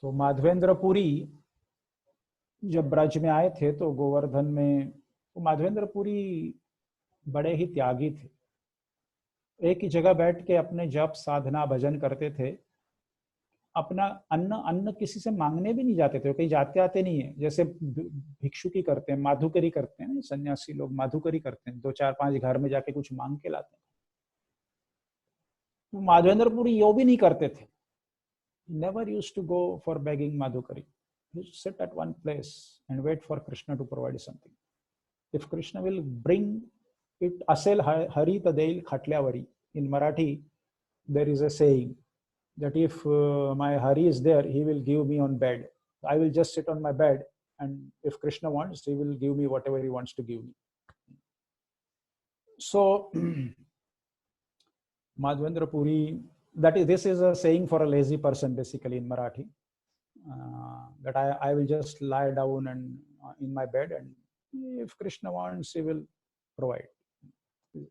तो माधवेंद्रपुरी जब ब्रज में आए थे तो गोवर्धन में, तो माधवेंद्रपुरी बड़े ही त्यागी थे। एक ही जगह बैठ के अपने जप साधना भजन करते थे। अपना अन्न किसी से मांगने भी नहीं जाते थे, कहीं जाते आते नहीं है। जैसे भिक्षुकी करते हैं, माधुकरी करते हैं, सन्यासी लोग माधुकरी करते हैं, 2 4 5 घर में जाके कुछ मांग के लाते हैं। तो माधवेंद्रपुरी यो भी नहीं करते थे। Never used to go for begging madhukari. You sit at one place and wait for Krishna to provide something. If Krishna will bring it, असेल हरी तर देईल खाटल्यावरी. In Marathi, there is a saying that if my Hari is there, he will give me on bed. I will just sit on my bed, and if Krishna wants, he will give me whatever he wants to give me. So, Madhavendra Puri, this is a saying for a lazy person, basically in Marathi. That I will just lie down and in my bed, and if Krishna wants, he will provide.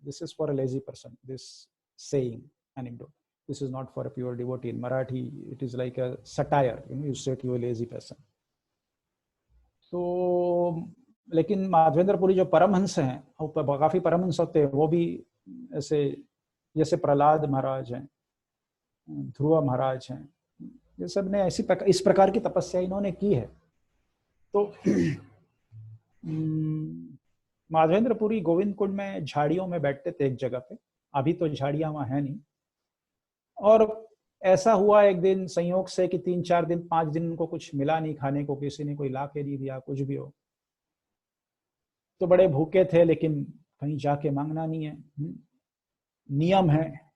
This is for a lazy person, this saying anecdote. This is not for a pure devotee. In Marathi, it is like a satire. You say to a lazy person. तो लेकिन माधवेंद्रपुरी जो परमहंस हैं, काफी परमहंस होते हैं, वो भी ऐसे जैसे प्रहलाद महाराज हैं, ध्रुव महाराज हैं, ये सब ने इस प्रकार की तपस्या इन्होंने की है। तो माधवेंद्रपुरी गोविंद कुंड में झाड़ियों में बैठते थे एक जगह पे। अभी तो झाड़ियां वहां है नहीं। और ऐसा हुआ एक दिन संयोग से कि 3 4 दिन 5 दिन उनको कुछ मिला नहीं खाने को, किसी ने कोई ला के नहीं दिया, कुछ भी हो। तो बड़े भूखे थे, लेकिन कहीं जाके मांगना नहीं है, नियम है,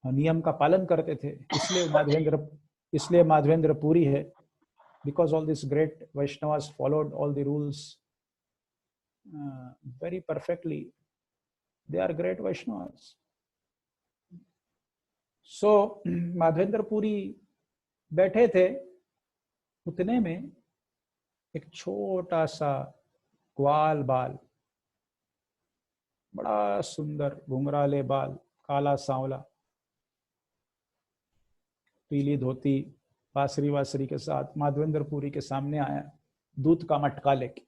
नियम का पालन करते थे। इसलिए माधवेंद्र पुरी है, because all these great Vaishnavas followed all the rules very perfectly. They are great Vaishnavas. So Madhavendra Puri बैठे थे, उतने में एक छोटा सा ग्वाल बाल, बड़ा सुंदर घुंघराले बाल, काला सांवला, पीली धोती, बांसुरी वासुरी के साथ माधवेंद्र पुरी के सामने आया, दूध का मटका लेके।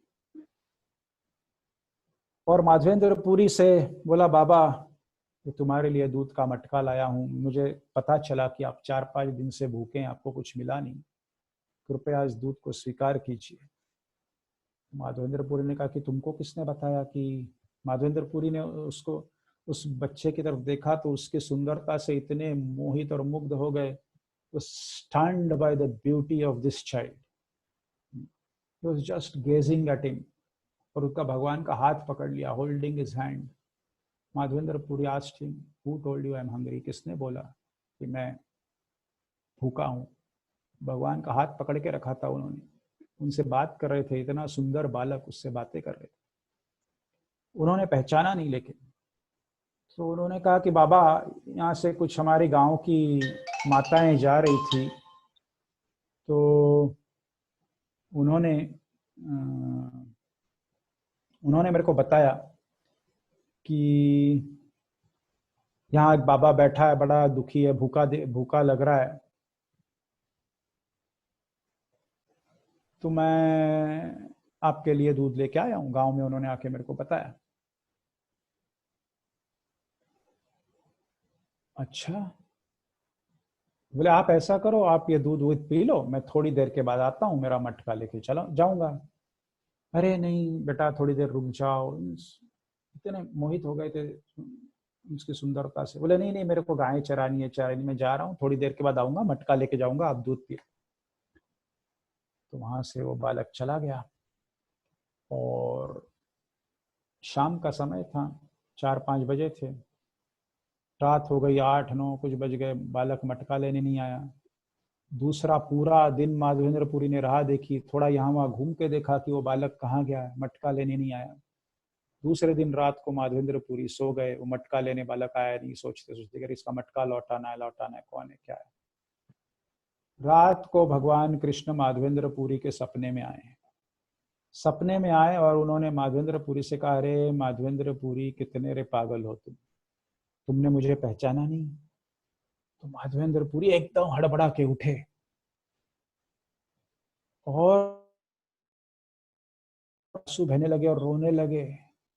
और माधवेंद्र पुरी से बोला, बाबा ये तुम्हारे लिए दूध का मटका लाया हूं, मुझे पता चला कि आप 4 5 दिन से भूखे हैं, आपको कुछ मिला नहीं, कृपया इस दूध को स्वीकार कीजिए। माधवेंद्र पुरी ने कहा कि तुमको किसने बताया कि, माधवेंद्र पुरी ने उस बच्चे की तरफ देखा तो उसकी सुंदरता से इतने मोहित और मुग्ध हो गए, was stunned by the beauty of this child. He was just gazing at him. और उसका भगवान का हाथ पकड़ लिया, holding his hand. Madhavendra Puri asked him, who told you I am hungry? किसने बोला कि मैं भूखा हूँ? भगवान का हाथ पकड़ के रखा था उन्होंने, उनसे बात कर रहे थे, इतना सुंदर बालक उससे बातें कर रहे थे। उन्होंने पहचाना नहीं, लेकिन तो उन्होंने कहा कि बाबा यहाँ से कुछ हमारे गांव की माताएं जा रही थी, तो उन्होंने मेरे को बताया कि यहाँ एक बाबा बैठा है, बड़ा दुखी है, भूखा लग रहा है, तो मैं आपके लिए दूध लेके आया हूँ। गांव में उन्होंने आके मेरे को बताया। अच्छा, बोले आप ऐसा करो, आप ये दूध पी लो, मैं थोड़ी देर के बाद आता हूँ, मेरा मटका लेके चला जाऊंगा। अरे नहीं बेटा, थोड़ी देर रुक जाओ। इतने मोहित हो गए थे उसकी सुंदरता से। बोले नहीं, मेरे को गाय चरानी है, मैं जा रहा हूँ, थोड़ी देर के बाद आऊंगा, मटका लेके जाऊंगा, आप दूध पी। तो वहां से वो बालक चला गया। और शाम का समय था, 4 5 बजे थे, रात हो गई, 8 9 कुछ बज गए, बालक मटका लेने नहीं आया। दूसरा पूरा दिन माधवेंद्र पुरी ने राह देखी, थोड़ा यहाँ वहाँ घूम के देखा कि वो बालक कहाँ गया है, मटका लेने नहीं आया। दूसरे दिन रात को माधवेंद्र पुरी सो गए, वो मटका लेने बालक आया नहीं, सोचते सोचते अगर इसका मटका लौटाना है, कौन है, क्या है। रात को भगवान कृष्ण माधवेंद्र पुरी के सपने में आए। सपने में आए और उन्होंने माधवेंद्रपुरी से कहा, अरे माधवेंद्रपुरी कितने रे पागल हो तुमने मुझे पहचाना नहीं। तो माधवेंद्रपुरी एकदम हड़बड़ा के उठे और आंसू बहने लगे और रोने लगे।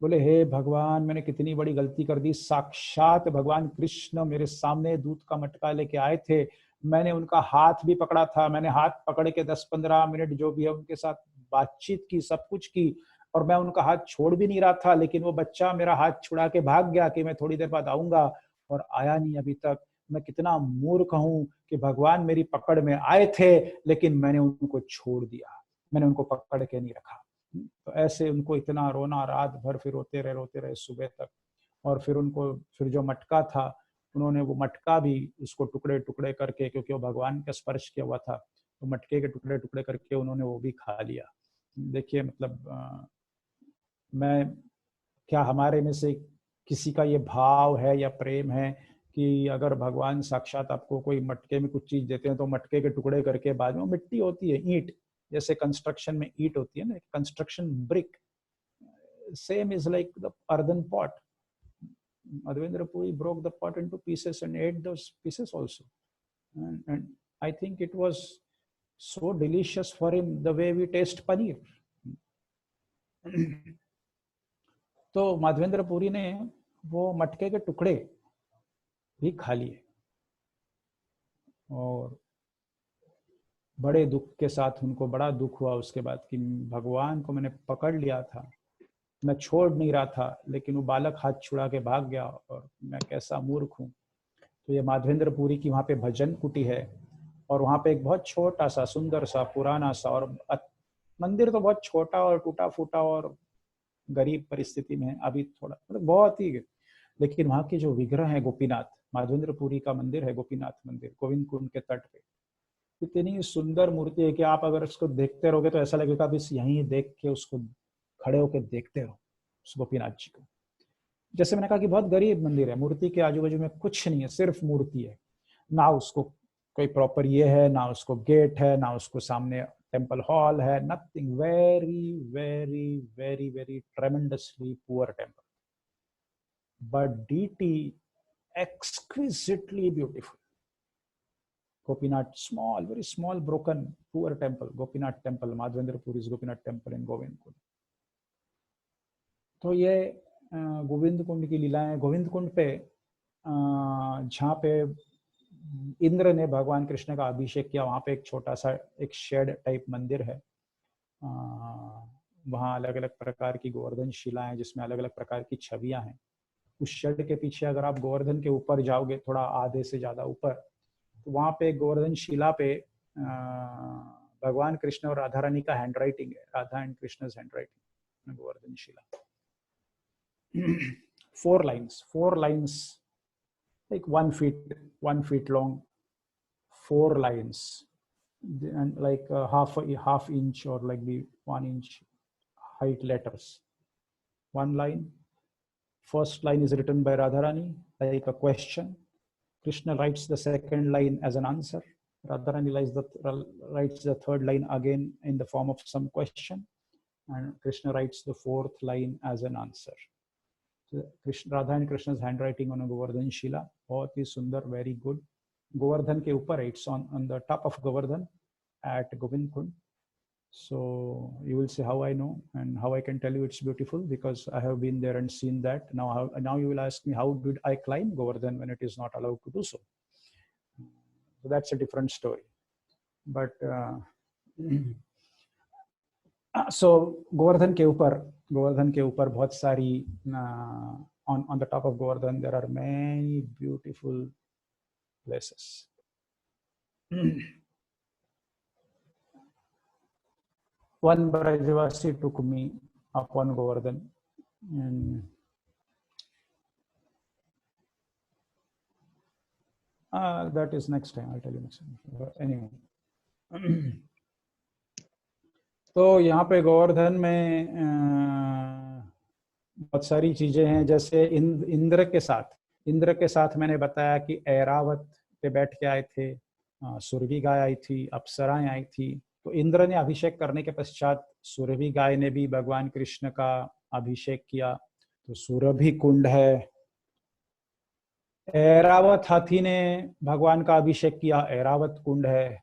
बोले, हे भगवान, मैंने कितनी बड़ी गलती कर दी। साक्षात भगवान कृष्ण मेरे सामने दूध का मटका लेके आए थे, मैंने उनका हाथ भी पकड़ा था, मैंने हाथ पकड़ के 10-15 मिनट जो भी है उनके साथ बातचीत की, सब कुछ की, और मैं उनका हाथ छोड़ भी नहीं रहा था, लेकिन वो बच्चा मेरा हाथ छुड़ा के भाग गया कि मैं थोड़ी देर बाद आऊंगा, और आया नहीं अभी तक। मैं कितना मूर्ख हूं कि भगवान मेरी पकड़ में आए थे लेकिन मैंने उनको छोड़ दिया, मैंने उनको पकड़ के नहीं रखा। तो ऐसे उनको इतना रोना, रात भर फिर रोते रहे सुबह तक। और फिर उनको फिर जो मटका था, उन्होंने वो मटका भी उसको टुकड़े टुकड़े करके, क्योंकि वो भगवान का स्पर्श किया हुआ था, तो मटके के टुकड़े टुकड़े करके उन्होंने वो भी खा लिया। देखिए मतलब मैं क्या हमारे में से किसी का ये भाव है या प्रेम है कि अगर भगवान साक्षात आपको कोई मटके में कुछ चीज देते हैं तो मटके के टुकड़े करके, बाद में मिट्टी होती है, ईंट, जैसे कंस्ट्रक्शन में ईंट होती है ना, construction brick, same is like the earthen pot. Madhavendra Puri broke the pot into pieces and ate those pieces also. And I think it was so delicious for him the way we taste paneer. तो माधवेंद्र पुरी ने वो मटके के टुकड़े भी खा लिए और बड़े दुख के साथ, उनको बड़ा दुख हुआ उसके बाद कि भगवान को मैंने पकड़ लिया था, मैं छोड़ नहीं रहा था, लेकिन वो बालक हाथ छुड़ा के भाग गया और मैं कैसा मूर्ख हूँ। तो ये माधवेंद्रपुरी की वहाँ पे भजन कुटी है और वहाँ पे एक बहुत छोटा सा, सुंदर सा, पुराना सा, और मंदिर तो बहुत छोटा और टूटा फूटा और गरीब परिस्थिति में है अभी, थोड़ा मतलब बहुत ही, लेकिन वहाँ के जो विग्रह है गोपीनाथ, माधवेंद्रपुरी का मंदिर है गोपीनाथ मंदिर, गोविंद कुंड के तट पे, इतनी सुंदर मूर्ति है कि आप अगर उसको देखते रहोगे तो ऐसा लगेगा बस यहीं देख के उसको खड़े होकर देखते रहो उस गोपीनाथ जी को। जैसे मैंने कहा कि बहुत गरीब मंदिर है, मूर्ति के आजू बाजू में कुछ नहीं है, सिर्फ मूर्ति है, ना उसको कोई प्रॉपर ये है, ना उसको गेट है, ना उसको सामने टेम्पल हॉल है, nothing, very very very very tremendously poor temple, but deity exquisitely beautiful. Gopinath, small, very small, broken, poor temple, Gopinath temple, Madhavendra Puri's Gopinath temple in Govind Kund. तो ये गोविंद कुंड की लीलाएं, गोविंद कुंड पे जहाँ पे इंद्र ने भगवान कृष्ण का अभिषेक किया, वहाँ पे एक छोटा सा एक शेड टाइप मंदिर है, वहाँ अलग अलग प्रकार की गोवर्धन शिला है जिसमें अलग अलग प्रकार की छवियां हैं। उस शेड के पीछे अगर आप गोवर्धन के ऊपर जाओगे, थोड़ा आधे से ज्यादा ऊपर, तो वहाँ पे गोवर्धन शिला पे भगवान कृष्ण और राधा रानी का हैंड राइटिंग है, Radha and Krishna hand writing, Govardhan Shila. 4 lines, like 1 feet long, 4 lines, and like half inch or like the 1 inch height letters. One line, first line is written by Radharani like a question. Krishna writes the second line as an answer. Radharani writes the third line again in the form of some question, and Krishna writes the fourth line as an answer. So Radha and Krishna's handwriting on a Govardhan Shila, बहुत ही सुंदर, very good. Govardhan के ऊपर, it's on the top of Govardhan at Govind Kund. So you will say how I know and how I can tell you it's beautiful, because I have been there and seen that. Now you will ask me, how did I climb Govardhan when it is not allowed to do so? So that's a different story. But so Govardhan के ऊपर बहुत सारी on the top of Govardhan there are many beautiful places. One Brajavasi took me up on Govardhan, and that is next time, I'll tell you next time. Anyway, तो यहाँ पे गोवर्धन में बहुत सारी चीजें हैं, जैसे इंद्र के साथ मैंने बताया कि ऐरावत पे बैठ के आए थे, सुरभि गाय आई थी, अप्सराएं आई थी। तो इंद्र ने अभिषेक करने के पश्चात सुरभि गाय ने भी भगवान कृष्ण का अभिषेक किया, तो सुरभि कुंड है। ऐरावत हाथी ने भगवान का अभिषेक किया, ऐरावत कुंड है।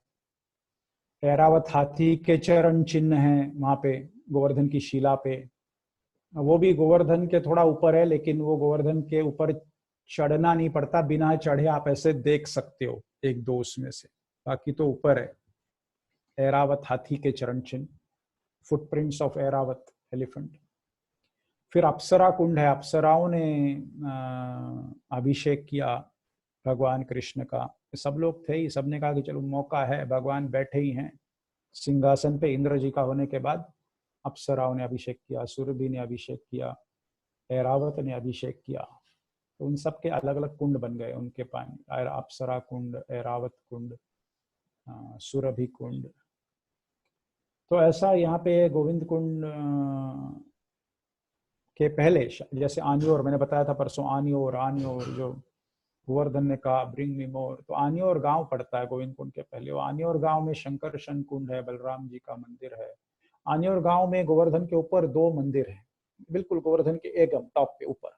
ऐरावत हाथी के चरण चिन्ह हैं वहां पे गोवर्धन की शिला पे। वो भी गोवर्धन के थोड़ा ऊपर है, लेकिन वो गोवर्धन के ऊपर चढ़ना नहीं पड़ता, बिना चढ़े आप ऐसे देख सकते हो एक दो उसमें से, बाकी तो ऊपर है। ऐरावत हाथी के चरण चिन्ह, फुटप्रिंट्स ऑफ ऐरावत एलिफेंट। फिर अप्सरा कुंड है, अप्सराओं ने अभिषेक किया भगवान कृष्ण का। सब लोग थे ही, सबने कहा कि चलो मौका है, भगवान बैठे ही हैं सिंहासन पे इंद्र जी का होने के बाद। अप्सराओं ने अभिषेक किया, सुरभि ने अभिषेक किया, ऐरावत ने अभिषेक किया। तो उन सब के अलग अलग कुंड बन गए उनके पानी, अप्सरा कुंड, ऐरावत कुंड, सुरभि कुंड। तो ऐसा यहाँ पे गोविंद कुंड के पहले, जैसे आनियोर मैंने बताया था परसों, आनियोर जो गोवर्धन ने कहा ब्रिंग मी मोर, तो आनियोर गांव पड़ता है गोविंद कुंड के पहले। वो आनियोर गांव में शंकरशन कुंड है, बलराम जी का मंदिर है। आनियोर गांव में गोवर्धन के ऊपर दो मंदिर हैं, बिल्कुल गोवर्धन के एकदम टॉप पे ऊपर,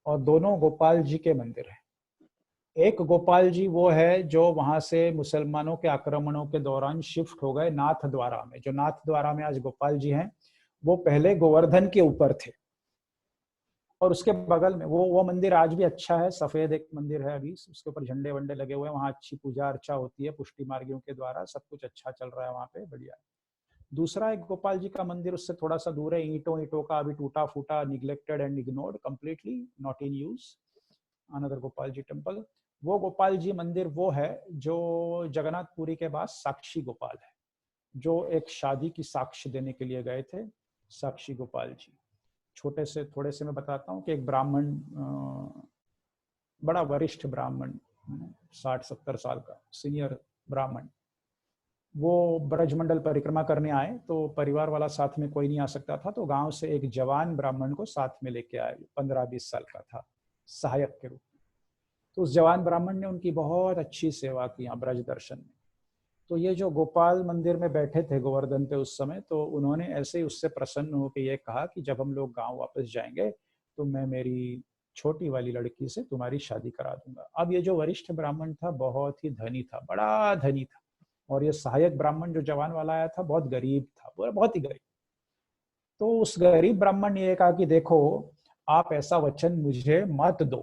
और दोनों गोपाल जी के मंदिर हैं। एक गोपाल जी वो है जो वहां से मुसलमानों के आक्रमणों के दौरान शिफ्ट हो गए नाथ द्वारा में, जो नाथ द्वारा में आज गोपाल जी हैं, वो पहले गोवर्धन के ऊपर थे। और उसके बगल में वो मंदिर आज भी अच्छा है, सफेद एक मंदिर है अभी, उसके ऊपर झंडे वंडे लगे हुए हैं, वहाँ अच्छी पूजा अर्चा होती है पुष्टि मार्गियों के द्वारा, सब कुछ अच्छा चल रहा है वहाँ पे, बढ़िया। दूसरा एक गोपाल जी का मंदिर उससे थोड़ा सा दूर है, ईंटों का, अभी टूटा फूटा, neglected and ignored, completely not in use, another Gopal ji temple. वो गोपाल जी मंदिर वो है जो जगन्नाथपुरी के पास साक्षी गोपाल है, जो एक शादी की साक्ष्य देने के लिए गए थे, साक्षी गोपाल जी। छोटे से थोड़े से मैं बताता हूँ कि एक ब्राह्मण, बड़ा वरिष्ठ ब्राह्मण, 60-70 साल का सीनियर ब्राह्मण, वो ब्रजमंडल परिक्रमा करने आए, तो परिवार वाला साथ में कोई नहीं आ सकता था, तो गांव से एक जवान ब्राह्मण को साथ में लेके आए, 15-20 साल का था, सहायक के रूप में। तो उस जवान ब्राह्मण ने उनकी बहुत अच्छी सेवा की यहाँ ब्रज दर्शन में। तो ये जो गोपाल मंदिर में बैठे थे गोवर्धन पे उस समय, तो उन्होंने ऐसे ही उससे प्रसन्न होकर ये कहा कि जब हम लोग गांव वापस जाएंगे तो मैं मेरी छोटी वाली लड़की से तुम्हारी शादी करा दूंगा। अब ये जो वरिष्ठ ब्राह्मण था बहुत ही धनी था, बड़ा धनी था, और ये सहायक ब्राह्मण जो जवान वाला आया था बहुत गरीब था, बहुत ही गरीब। तो उस गरीब ब्राह्मण ने ये कहा कि देखो, आप ऐसा वचन मुझे मत दो,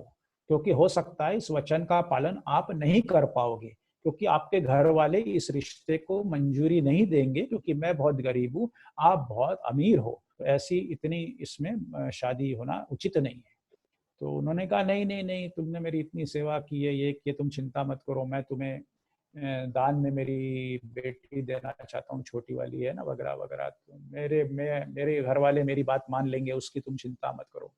क्योंकि हो सकता है इस वचन का पालन आप नहीं कर पाओगे, क्योंकि आपके घर वाले इस रिश्ते को मंजूरी नहीं देंगे, क्योंकि मैं बहुत गरीब हूँ, आप बहुत अमीर हो, तो ऐसी इतनी इसमें शादी होना उचित नहीं है। तो उन्होंने कहा नहीं नहीं नहीं, तुमने मेरी इतनी सेवा की है, ये कि तुम चिंता मत करो, मैं तुम्हें दान में मेरी बेटी देना चाहता हूँ, छोटी वाली है ना, वगैरह वगैरह, तो मेरे घर वाले मेरी बात मान लेंगे, उसकी तुम चिंता मत करो।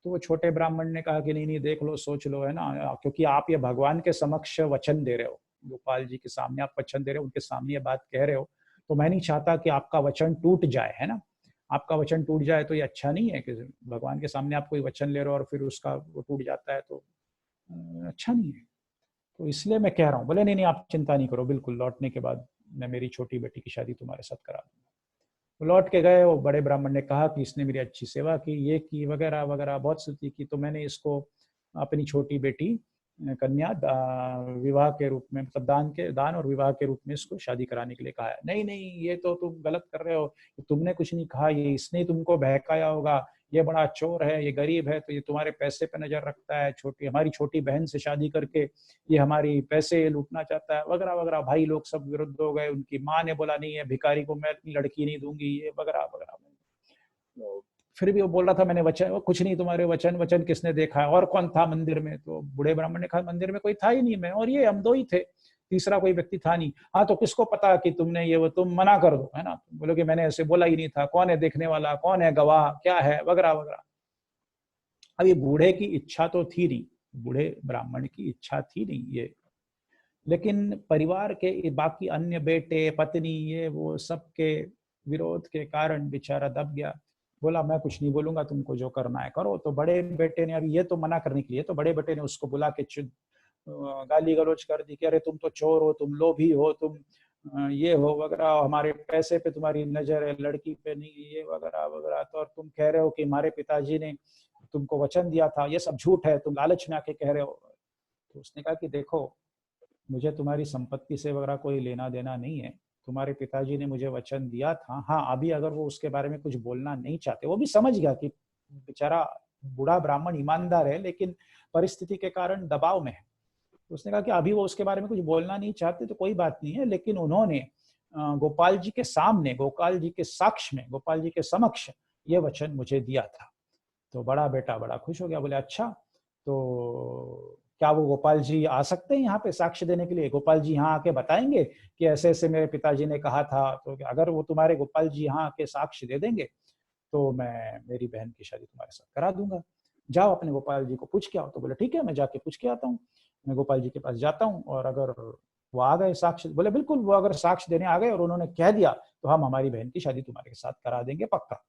तो वो छोटे ब्राह्मण ने कहा कि नहीं नहीं, देख लो, सोच लो, है ना, क्योंकि आप ये भगवान के समक्ष वचन दे रहे हो, गोपाल जी के सामने आप वचन दे रहे हो, उनके सामने ये बात कह रहे हो, तो मैं नहीं चाहता कि आपका वचन टूट जाए, है ना, आपका वचन टूट जाए तो ये अच्छा नहीं है कि भगवान के सामने आप कोई वचन ले रहे हो और फिर उसका वो टूट जाता है, तो अच्छा नहीं है। तो इसलिए मैं कह रहा हूँ। बोले नहीं नहीं, आप चिंता नहीं करो, बिल्कुल लौटने के बाद मैं मेरी छोटी बेटी की शादी तुम्हारे साथ करा दूंगा। तो लौट के गए, वो बड़े ब्राह्मण ने कहा कि इसने मेरी अच्छी सेवा की, ये की, वगैरह वगैरह, बहुत स्तुति की, तो मैंने इसको अपनी छोटी बेटी कन्या विवाह के रूप में, मतलब दान और विवाह के रूप में इसको शादी कराने के लिए कहा है। नहीं नहीं, ये तो तुम गलत कर रहे हो, तुमने कुछ नहीं कहा, ये इसने तुमको बहकाया होगा, ये बड़ा चोर है, ये गरीब है, तो ये तुम्हारे पैसे पे नजर रखता है, हमारी छोटी बहन से शादी करके ये हमारी पैसे लूटना चाहता है, वगैरह वगैरह। भाई लोग सब विरुद्ध हो गए, उनकी माँ ने बोला नहीं है, भिखारी को मैं अपनी लड़की नहीं दूंगी, ये वगैरह वगैरह। तो फिर भी वो बोल रहा था मैंने वचन, कुछ नहीं, तुम्हारे वचन वचन किसने देखा है, और कौन था मंदिर में? तो बूढ़े ब्राह्मण ने कहा मंदिर में कोई था ही नहीं, मैं और ये हम दो ही थे, तीसरा कोई व्यक्ति था नहीं। हाँ तो किसको पता कि तुमने ये, वो तुम मना कर दो, है ना, तुम बोलो कि मैंने ऐसे बोला ही नहीं था, कौन है देखने वाला, कौन है गवाह, क्या है, वगैरह वगैरह। अब ये बूढ़े की इच्छा तो थी नहीं, बूढ़े ब्राह्मण की इच्छा थी नहीं ये, लेकिन परिवार के बाकी अन्य बेटे पत्नी ये वो सबके विरोध के कारण बेचारा दब गया। बोला मैं कुछ नहीं बोलूंगा, तुमको जो करना है करो। तो बड़े बेटे ने, अभी ये तो मना करने के लिए, तो बड़े बेटे ने उसको बुला के गाली गलौज कर दी कि अरे तुम तो चोर हो, तुम लोभी हो, तुम ये हो वगैरह, हमारे पैसे पे तुम्हारी नजर है, लड़की पे नहीं, ये वगैरह वगैरह, तो और तुम कह रहे हो कि हमारे पिताजी ने तुमको वचन दिया था, ये सब झूठ है, तुम लालच में आके कह रहे हो। तो उसने कहा कि देखो, मुझे तुम्हारी संपत्ति से वगैरह कोई लेना देना नहीं है, तुम्हारे पिताजी ने मुझे वचन दिया था। हाँ, अभी अगर वो उसके बारे में कुछ बोलना नहीं चाहते, वो भी समझ गया कि बेचारा बूढ़ा ब्राह्मण ईमानदार है, लेकिन परिस्थिति के कारण दबाव में है। तो उसने कहा कि अभी वो उसके बारे में कुछ बोलना नहीं चाहते तो कोई बात नहीं है, लेकिन उन्होंने गोपाल जी के सामने, गोपाल जी के साक्ष में, गोपाल जी के समक्ष ये वचन मुझे दिया था। तो बड़ा बेटा बड़ा खुश हो गया, बोले अच्छा, तो क्या वो गोपाल जी आ सकते हैं यहाँ पे साक्ष्य देने के लिए? गोपाल जी यहाँ आके बताएंगे कि ऐसे ऐसे मेरे पिताजी ने कहा था। तो अगर वो तुम्हारे गोपाल जी यहाँ आके साक्ष्य दे देंगे तो मैं मेरी बहन की शादी तुम्हारे साथ करा दूंगा। जाओ अपने गोपाल जी को पूछ के आओ। तो बोले ठीक है, मैं जाके पूछ के आता हूँ। मैं गोपाल जी के पास जाता हूँ, और अगर वो आ गए साक्ष्य, बोले बिल्कुल, वो अगर साक्ष्य देने आ गए और उन्होंने कह दिया तो हम हमारी बहन की शादी तुम्हारे साथ करा देंगे पक्का।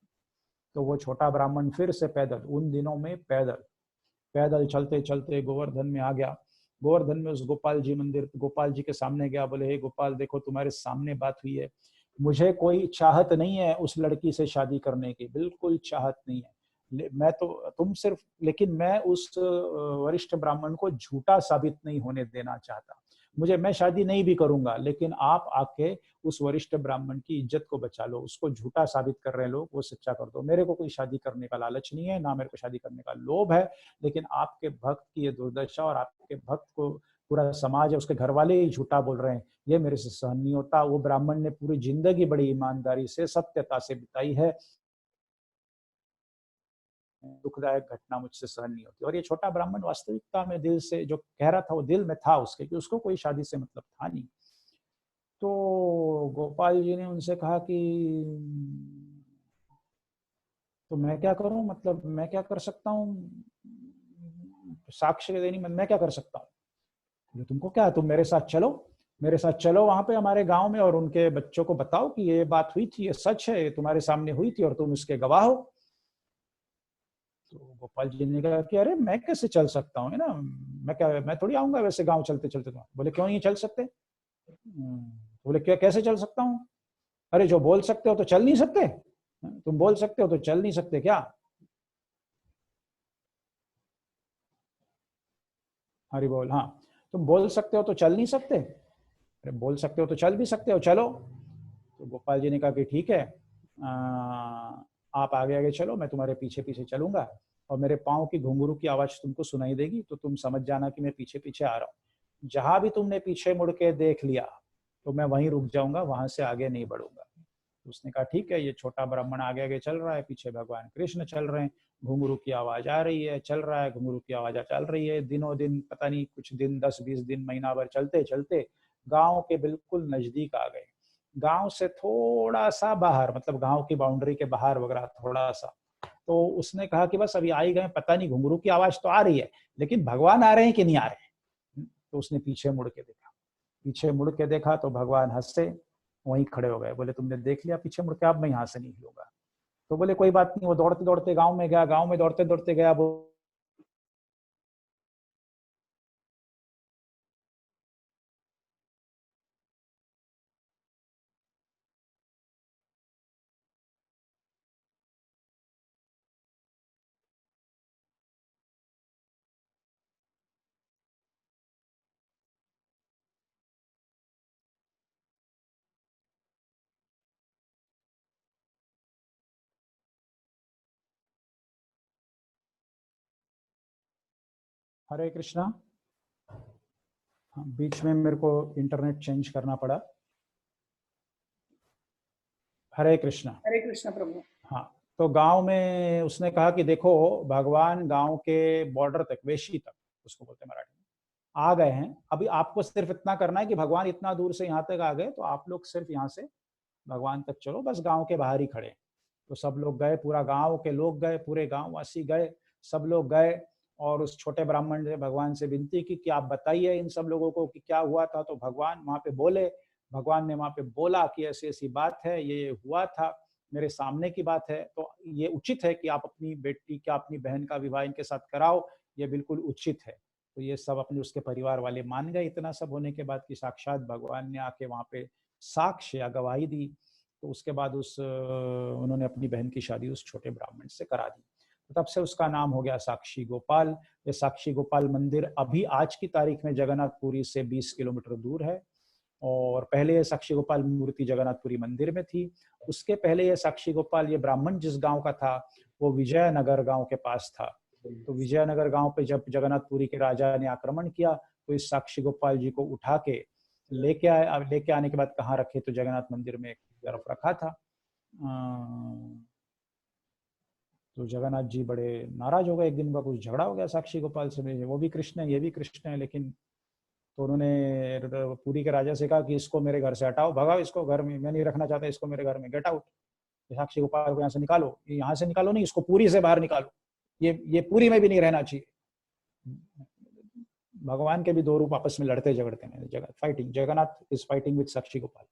तो वो छोटा ब्राह्मण फिर से पैदल, उन दिनों में पैदल पैदल चलते चलते गोवर्धन में आ गया। गोवर्धन में उस गोपाल जी मंदिर, गोपाल जी के सामने गया। बोले हे गोपाल, देखो तुम्हारे सामने बात हुई है, मुझे कोई चाहत नहीं है उस लड़की से शादी करने की, बिल्कुल चाहत नहीं है। मैं तो, तुम सिर्फ, लेकिन मैं उस वरिष्ठ ब्राह्मण को झूठा साबित नहीं होने देना चाहता। मैं शादी नहीं भी करूंगा, लेकिन आप आके उस वरिष्ठ ब्राह्मण की इज्जत को बचा लो, उसको झूठा साबित कर रहे हैं लोग, वो सच्चा कर दो। मेरे को कोई शादी करने का लालच नहीं है, ना मेरे को शादी करने का लोभ है, लेकिन आपके भक्त की ये दुर्दशा, और आपके भक्त को पूरा समाज है, उसके घर वाले ही झूठा बोल रहे हैं, ये मेरे से सहन नहीं होता। वो ब्राह्मण ने पूरी जिंदगी बड़ी ईमानदारी से, सत्यता से बिताई है, दुखदायक घटना मुझसे सहन नहीं होती। और ये छोटा ब्राह्मण वास्तविकता में दिल से जो कह रहा था, वो दिल में था उसके, कि उसको कोई शादी से मतलब था नहीं। तो गोपाल जी ने उनसे कहा कि तो मैं क्या करूं, मतलब मैं क्या कर सकता हूँ, साक्ष्य देनी, मैं क्या कर सकता हूँ? तुमको क्या है, तुम मेरे साथ चलो, मेरे साथ चलो वहां पे हमारे गांव में, और उनके बच्चों को बताओ कि ये बात हुई थी, ये सच है, ये तुम्हारे सामने हुई थी और तुम इसके गवाह हो। तो गोपाल जी ने कहा कि अरे मैं कैसे चल सकता हूँ, है ना, मैं क्या, मैं थोड़ी आऊंगा वैसे गांव चलते चलते। तो बोले क्यों नहीं चल सकते? बोले क्या, कैसे चल सकता हूँ? अरे जो बोल सकते हो तो चल नहीं सकते? तुम बोल सकते हो तो चल नहीं सकते क्या? हरि बोल। हाँ, तुम बोल सकते हो तो चल नहीं सकते? अरे बोल सकते हो तो चल भी सकते हो, चलो। तो गोपाल जी ने कहा कि ठीक है, आप आगे आगे चलो, मैं तुम्हारे पीछे पीछे चलूंगा, और मेरे पाँव की घुंघरू की आवाज तुमको सुनाई देगी, तो तुम समझ जाना कि मैं पीछे पीछे आ रहा हूँ। जहां भी तुमने पीछे मुड़ के देख लिया तो मैं वहीं रुक जाऊंगा, वहां से आगे नहीं बढ़ूंगा। तो उसने कहा ठीक है। ये छोटा ब्राह्मण आगे आगे चल रहा है, पीछे भगवान कृष्ण चल रहे हैं, घुंघरू की आवाज आ रही है, चल रहा है, घुंघरू की आवाज चल रही है। दिनों दिन, पता नहीं कुछ दिन, 10-20 दिन, महीना भर चलते चलते गांव के बिल्कुल नजदीक आ गए। गांव से थोड़ा सा बाहर, मतलब गांव की बाउंड्री के बाहर वगैरह थोड़ा सा। तो उसने कहा कि बस अभी आ ही गए, पता नहीं, घुंघरू की आवाज तो आ रही है, लेकिन भगवान आ रहे हैं कि नहीं आ रहे हैं? तो उसने पीछे मुड़ के देखा। पीछे मुड़ के देखा तो भगवान हंसे, वहीं खड़े हो गए। बोले तुमने देख लिया पीछे मुड़ के, अब मैं यहाँ से नहीं हिलूंगा। तो बोले कोई बात नहीं। वो दौड़ते दौड़ते गांव में गया, गांव में दौड़ते दौड़ते गया वो। हरे कृष्णा। हाँ, बीच में मेरे को इंटरनेट चेंज करना पड़ा। हरे कृष्णा। हरे कृष्ण प्रभु। हाँ, तो गांव में उसने कहा कि देखो, भगवान गांव के बॉर्डर तक, वेशी तक उसको बोलते हैं मराठी में, आ गए हैं। अभी आपको सिर्फ इतना करना है कि भगवान इतना दूर से यहाँ तक आ गए, तो आप लोग सिर्फ यहाँ से भगवान तक चलो, बस गांव के बाहर ही खड़े। तो सब लोग गए, पूरा गांव के लोग गए, पूरे गांव वासी गए, सब लोग गए। और उस छोटे ब्राह्मण ने भगवान से विनती की कि आप बताइए इन सब लोगों को कि क्या हुआ था। तो भगवान वहां पे बोले, भगवान ने वहां पे बोला कि ऐसी ऐसी बात है, ये हुआ था, मेरे सामने की बात है, तो ये उचित है कि आप अपनी बेटी का, अपनी बहन का विवाह इनके साथ कराओ, ये बिल्कुल उचित है। तो ये सब अपने उसके परिवार वाले मान गए। इतना सब होने के बाद कि साक्षात भगवान ने आके वहां पे साक्ष्य या गवाही दी, तो उसके बाद उन्होंने अपनी बहन की शादी उस छोटे ब्राह्मण से करा दी। तो तब से उसका नाम हो गया साक्षी गोपाल। ये साक्षी गोपाल मंदिर अभी आज की तारीख में जगन्नाथपुरी से 20 किलोमीटर दूर है। और पहले ये साक्षी गोपाल मूर्ति जगन्नाथपुरी मंदिर में थी। उसके पहले ये साक्षी गोपाल, ये ब्राह्मण जिस गांव का था वो विजयनगर गांव के पास था। तो विजयनगर गांव पे जब जगन्नाथपुरी के राजा ने आक्रमण किया तो इस साक्षी गोपाल जी को उठा के लेके आए। अब लेके आने के बाद कहाँ रखे, तो जगन्नाथ मंदिर में एक तरफ रखा था। तो जगन्नाथ जी बड़े नाराज हो गए, एक दिन का कुछ झगड़ा हो गया साक्षी गोपाल से, वो भी कृष्ण है ये भी कृष्ण है। लेकिन तो उन्होंने पुरी के राजा से कहा कि इसको मेरे घर से हटाओ, भगाओ इसको घर में, मैं नहीं रखना चाहता इसको मेरे घर में, गेट आउट। साक्षी गोपाल को यहाँ से निकालो, यहाँ से निकालो नहीं, इसको पुरी से बाहर निकालो, ये पुरी में भी नहीं रहना चाहिए। भगवान के भी दो रूप आपस में लड़ते झगड़ते हैं, जगह fighting, Jagannath is fighting with Sakshi Gopal.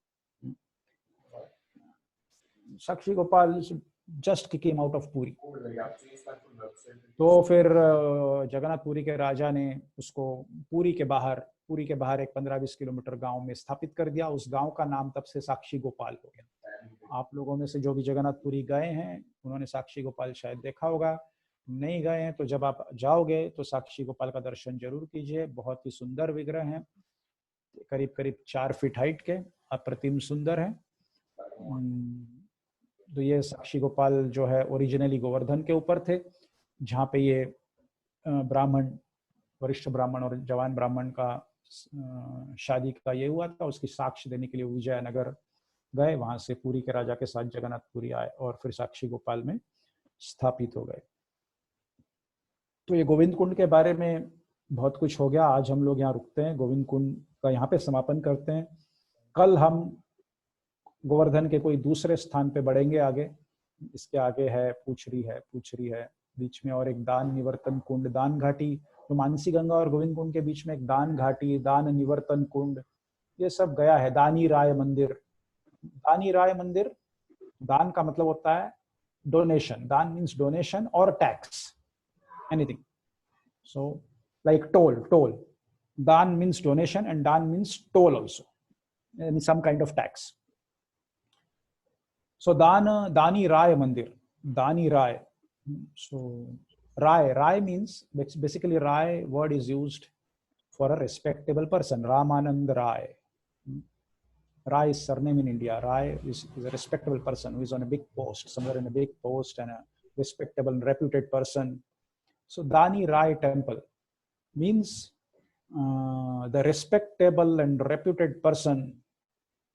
Sakshi Gopal just came out of Puri. तो फिर जगन्नाथपुरी के राजा ने उसको पुरी के बाहर एक 15-20 किलोमीटर गांव में स्थापित कर दिया। उस गांव का नाम तब से साक्षी गोपाल हो गया। आप लोगों में से जो भी जगन्नाथपुरी गए हैं उन्होंने साक्षी गोपाल शायद देखा होगा, नहीं गए हैं तो जब आप जाओगे तो साक्षी गोपाल का दर्शन जरूर कीजिए। बहुत ही सुंदर विग्रह हैं, करीब करीब 4 फीट हाइट के, अप्रतिम सुंदर है। तो ये साक्षी गोपाल जो है ओरिजिनली गोवर्धन के ऊपर थे, जहाँ पे ये ब्राह्मण, वरिष्ठ ब्राह्मण और जवान ब्राह्मण का शादी का ये हुआ था। उसकी साक्ष्य देने के लिए विजयनगर गए, वहां से पुरी के राजा के साथ जगन्नाथपुरी आए और फिर साक्षी गोपाल में स्थापित हो गए। तो ये गोविंद कुंड के बारे में बहुत कुछ हो गया, आज हम लोग यहाँ रुकते हैं, गोविंद कुंड का यहाँ पे समापन करते हैं। कल हम गोवर्धन के कोई दूसरे स्थान पे बढ़ेंगे आगे। इसके आगे है पूछरी है बीच में, और एक दान निवर्तन कुंड, दान घाटी, तो मानसी गंगा और गोविंद कुंड के बीच में एक दान घाटी, दान निवर्तन कुंड, ये सब गया है। दानी राय मंदिर, दानी राय मंदिर, दान का मतलब होता है डोनेशन, दान मीन्स डोनेशन और tax, anything. So like toll, दान मीन्स डोनेशन and दान means toll also, and some kind of tax. So Dani Rai Mandir, Dani Rai. So Rai means, basically Rai word is used for a respectable person, Ramanand Rai. Rai is surname in India. Rai is a respectable person who is on a big post, somewhere in a big post, and a respectable and reputed person. So Dani Rai temple means the respectable and reputed person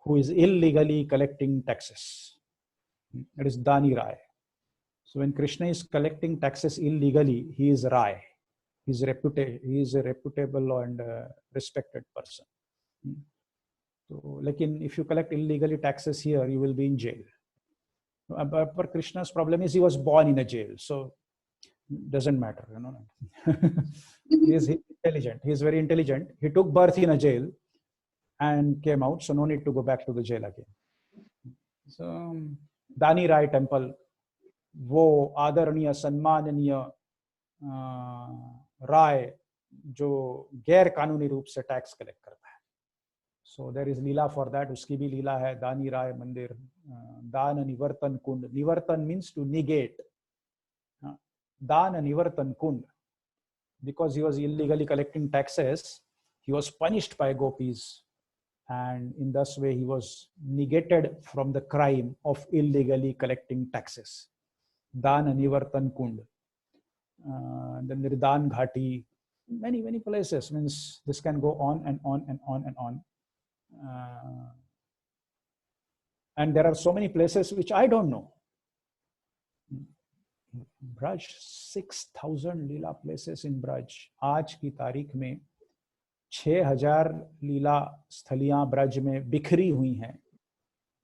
who is illegally collecting taxes. It is Dani Rai. So when Krishna is collecting taxes illegally, he is Rai. He is a reputable and respected person. So, lekin if you collect illegally taxes here, you will be in jail. But Krishna's problem is he was born in a jail, so doesn't matter, you know. He is intelligent. He is very intelligent. He took birth in a jail and came out, so no need to go back to the jail again. So दानी राय टेम्पल, वो आदरणीय सम्माननीय राय जो गैर कानूनी रूप से टैक्स कलेक्ट करता है। So there is lila for that, उसकी भी लीला है। दानी राय मंदिर, दान निवर्तन कुंड, निवर्तन मीन्स टू निगेट, दान निवर्तन कुंड, because he was illegally collecting taxes, he was punished by gopis, and in this way he was negated from the crime of illegally collecting taxes. Dan Nivartan Kund, then Nirdan Ghati, many places. Means this can go on and on and on and on. And there are so many places which I don't know. Braj, 6,000 Leela places in Braj. आज की तारीख में 6,000 लीला स्थलियां ब्रज में बिखरी हुई हैं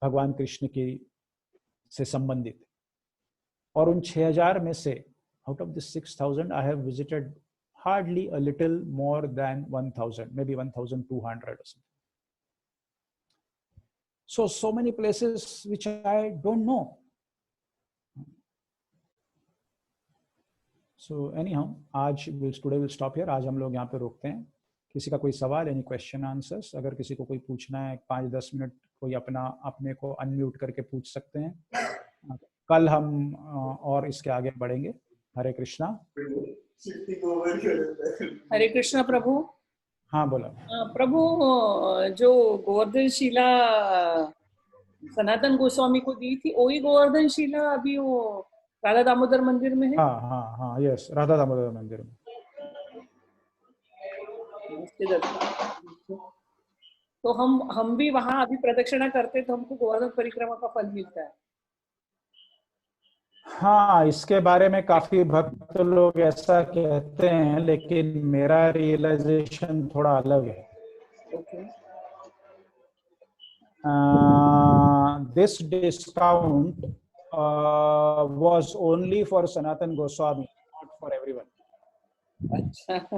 भगवान कृष्ण की से संबंधित। और उन 6,000 में से, out of this 6,000, I have visited hardly a little more than 1,000, maybe 1,200 or something. So many places which I don't know. So anyhow, today we'll stop here. आज हम लोग यहाँ पे रोकते हैं। किसी का कोई सवाल, एनी क्वेश्चन आंसर्स, अगर किसी को कोई पूछना है 5-10 मिनट कोई अपने को अनम्यूट करके पूछ सकते हैं। कल हम और इसके आगे बढ़ेंगे। हरे कृष्णा। हरे कृष्णा प्रभु। हाँ बोला। प्रभु, जो गोवर्धन शिला सनातन गोस्वामी को दी थी, वही गोवर्धन शिला अभी वो राधा दामोदर मंदिर में है। हाँ हाँ हाँ, यस, राधा दामोदर मंदिर में। तो हम भी वहां अभी प्रदक्षिणा करते तो हमको गोवर्धन परिक्रमा का फल मिलता है। हाँ, इसके बारे में काफी भक्त लोग ऐसा कहते हैं, लेकिन मेरा रियलाइजेशन थोड़ा अलग है। This discount was only for Sanatan Goswami, not for everyone.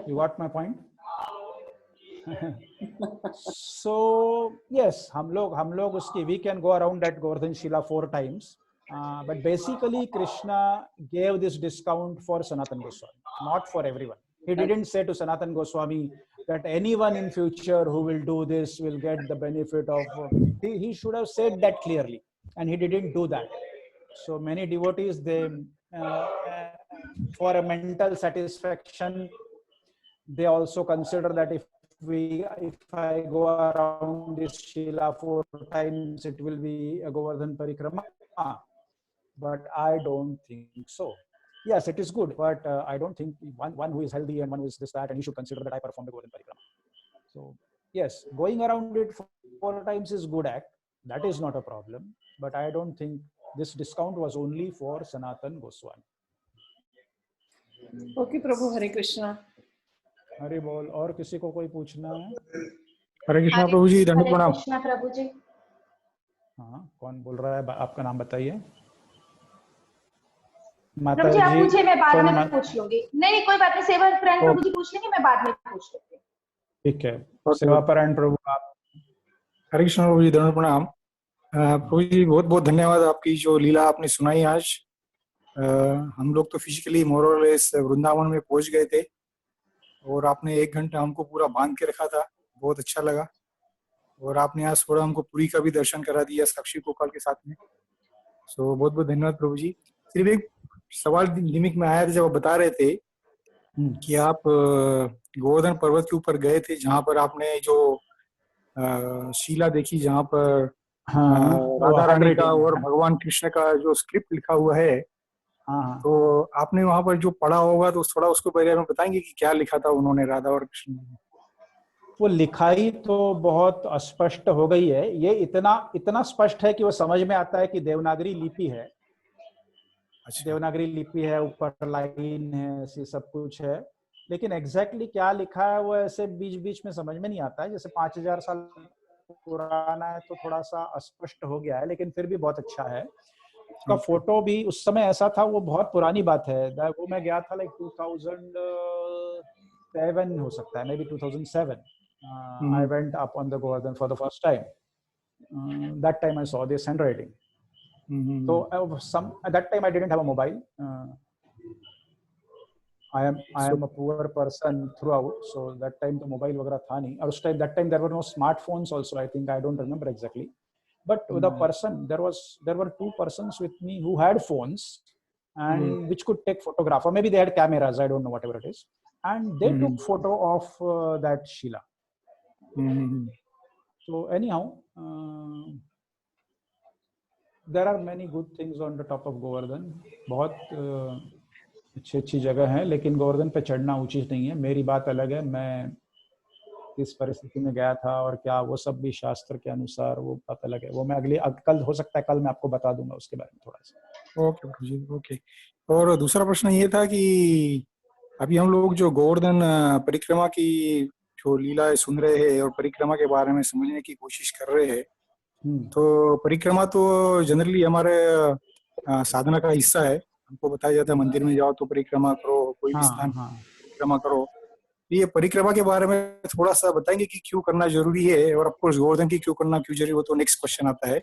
You got my point? So yes, हम लोग उसकी we can go around that Govardhan Shila 4 times, but basically Krishna gave this discount for Sanatan Goswami, not for everyone. He didn't say to Sanatan Goswami that anyone in future who will do this will get the benefit of. He should have said that clearly, and he didn't do that. So many devotees, they for a mental satisfaction, they also consider that if I go around this Shila 4 times, it will be a Govardhan Parikrama. But I don't think so. Yes, it is good, but I don't think one who is healthy and one who is this, that, and he should consider that I performed the Govardhan Parikrama. So yes, going around it 4 times is good act. That is not a problem. But I don't think this discount was only for Sanatan Goswami. Okay, Prabhu, Hare Krishna. Hari बोल। और किसी को कोई पूछना है? हरे कृष्णा प्रभु जी, दंड प्रणाम। हरे कृष्णा प्रभु जी। हाँ, कौन बोल रहा है? आपका नाम बताइए। प्रभु जी आप पूछिए, मैं बाद में पूछ लूंगी। नहीं कोई बात नहीं, सेवा परायण प्रभु जी पूछ लेंगे, मैं बाद में पूछ लूंगी। ठीक है, सेवा परायण प्रभु आप। हरे कृष्णा प्रभु जी, दंड प्रणाम। प्रभु जी बहुत बहुत धन्यवाद, आपकी जो लीला आपने सुनाई आज। हम लोग तो फिजिकली मोरलेस वृंदावन में पहुंच गए थे और आपने 1 घंटा हमको पूरा बांध के रखा था, बहुत अच्छा लगा। और आपने आज थोड़ा हमको पुरी का भी दर्शन करा दिया साक्षी गोपाल के साथ में। सो बहुत बहुत धन्यवाद प्रभु जी। सिर्फ एक सवाल दिमाग में आया था जब आप बता रहे थे कि आप गोवर्धन पर्वत के ऊपर गए थे, जहाँ पर आपने जो शीला देखी, जहाँ पर राधा रानी का और भगवान कृष्ण का जो स्क्रिप्ट लिखा हुआ है। तो आपने वहां पर जो पढ़ा होगा तो थोड़ा उसको बारे में बताएंगे कि क्या लिखा था उन्होंने राधा और कृष्ण ने? वो लिखाई तो बहुत अस्पष्ट हो गई है। ये इतना स्पष्ट है कि वो समझ में आता है कि देवनागरी लिपि है। अच्छा। देवनागरी लिपि है, ऊपर लाइन है, ऐसी सब कुछ है, लेकिन एग्जैक्टली क्या लिखा है वो ऐसे बीच बीच में समझ में नहीं आता है। जैसे 5000 साल पुराना है तो थोड़ा सा अस्पष्ट हो गया है, लेकिन फिर भी बहुत अच्छा है। उसका फोटो भी उस समय ऐसा था, वो बहुत पुरानी बात है। वो मैं गया था लाइक 2007 हो सकता है, may be 2007। I went up on the Govardhan for the first time. That time I saw this handwriting. So at that time I didn't have a mobile. I am a poor person throughout, so that time the mobile वगैरह था नहीं। और उस time that time there were no smartphones also, I think, I don't remember exactly. But the person, there were 2 persons with me who had phones and which could take photograph, or maybe they had cameras, I don't know, whatever it is, and they took photo of that Shila. So anyhow, there are many good things on the top of Govardhan. बहुत अच्छी जगह है, लेकिन गोवर्धन पे चढ़ना उचित नहीं है। मेरी बात अलग है, मैं किस परिस्थिति में गया था और क्या, वो सब भी शास्त्र के अनुसार वो बात अलग है। वो मैं कल हो सकता है, कल मैं आपको बता दूंगा उसके बारे में थोड़ा सा। ओके जी, ओके। और दूसरा प्रश्न ये था कि अभी हम लोग जो गोवर्धन परिक्रमा की जो लीला सुन रहे हैं और परिक्रमा के बारे में समझने की कोशिश कर रहे हैं, तो परिक्रमा तो जनरली हमारे साधना का हिस्सा है। हमको बताया जाता है मंदिर में जाओ तो परिक्रमा करो, कोई भी स्थान परिक्रमा करो। ये परिक्रमा के बारे में थोड़ा सा बताएंगे कि क्यों करना जरूरी है, और ऑफकोर्स गोवर्धन की क्यों करना क्यों जरूरी, वो तो नेक्स्ट क्वेश्चन आता है।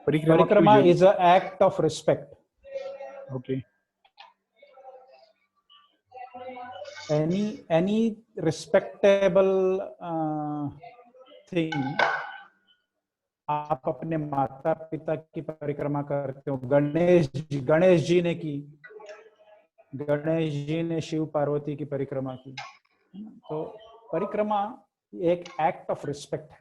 परिक्रमा is a act of respect. Okay. Any respectable thing आप अपने माता पिता की परिक्रमा करते हो। गणेश जी ने की, गणेश जी ने शिव पार्वती की परिक्रमा की। तो परिक्रमा एक एक्ट ऑफ रिस्पेक्ट है।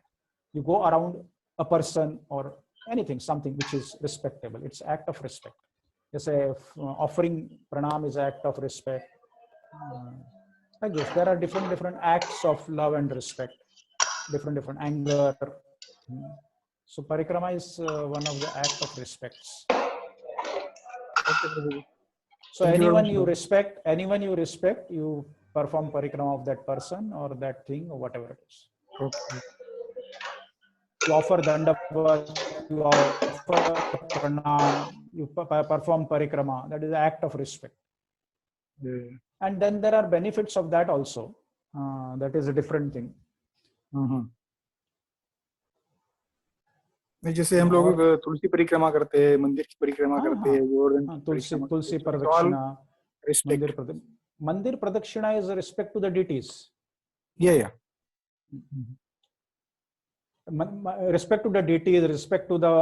You go around a person और anything, something which is respectable, it's act of respect. जैसे offering pranam is act of respect. Like this, there are different acts of love and respect, different anger. So parikrama is one of the act of respects. Okay, Prabhuji. So Thank you very anyone much, you Prabhuji. respect, you perform parikrama of that person or that thing or whatever it is. Okay. You offer dandavat, you offer pranam, you perform parikrama. That is the act of respect. Yeah. And then there are benefits of that also. That is a different thing. नहीं, जैसे हम लोग तुलसी परिक्रमा करते हैं, मंदिर की परिक्रमा करते हैं, गोवर्धन की परिक्रमा तुलसी करते हैं, प्रदक्षिणा, respect. मंदिर प्रदक्षिणा is respect to the deities. Yeah. Respect to the deities, respect to the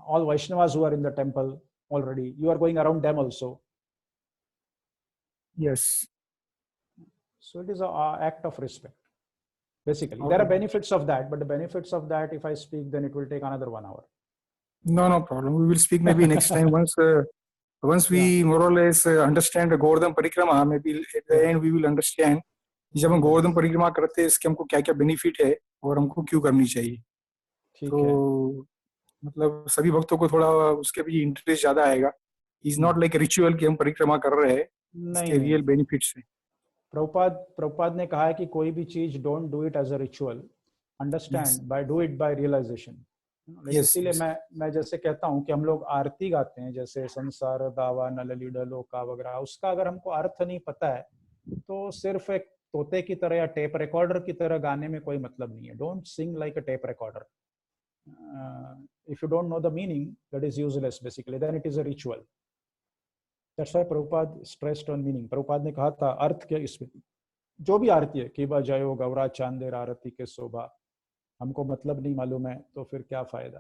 all Vaishnavas who are in the temple already. You are going around them also. Yes. So it is an act of respect. Basically, Okay. there are benefits of that, but the benefits of that, if I speak, then it will take another 1 hour. No problem. We will speak maybe next time once we more or less understand the Govardhan Parikrama. Maybe at the end we will understand जब हम गोवर्धन परिक्रमा करते हैं इसके हमको क्या क्या बेनिफिट है और हमको क्यों करनी चाहिए। तो मतलब सभी भक्तों को थोड़ा उसके भी इंटरेस्ट ज्यादा आएगा। इज नॉट लाइक रिचुअल कि हम परिक्रमा कर रहे हैं, इसके रियल बेनिफिट्स हैं। प्रभुपाद ने कहा है कि कोई भी चीज don't do it as a ritual, understand by do it by realisation. इसीलिए मैं जैसे कहता हूँ कि हम लोग आरती गाते हैं, जैसे संसार दावा नलली डलोका वगैरह, उसका अगर हमको अर्थ नहीं पता है तो सिर्फ एक तोते की तरह या टेप रिकॉर्डर की तरह गाने में कोई मतलब नहीं है। Don't sing like a tape recorder. If you don't know the meaning, that is useless basically, then it is a ritual. That's why Prabhupada stressed on meaning. Prabhupada ने कहा था अर्थ के इसमें जो भी आरती है, कीबा जयो गौरा चांदेर आरती के शोभा, हमको मतलब नहीं मालूम है तो फिर क्या फायदा।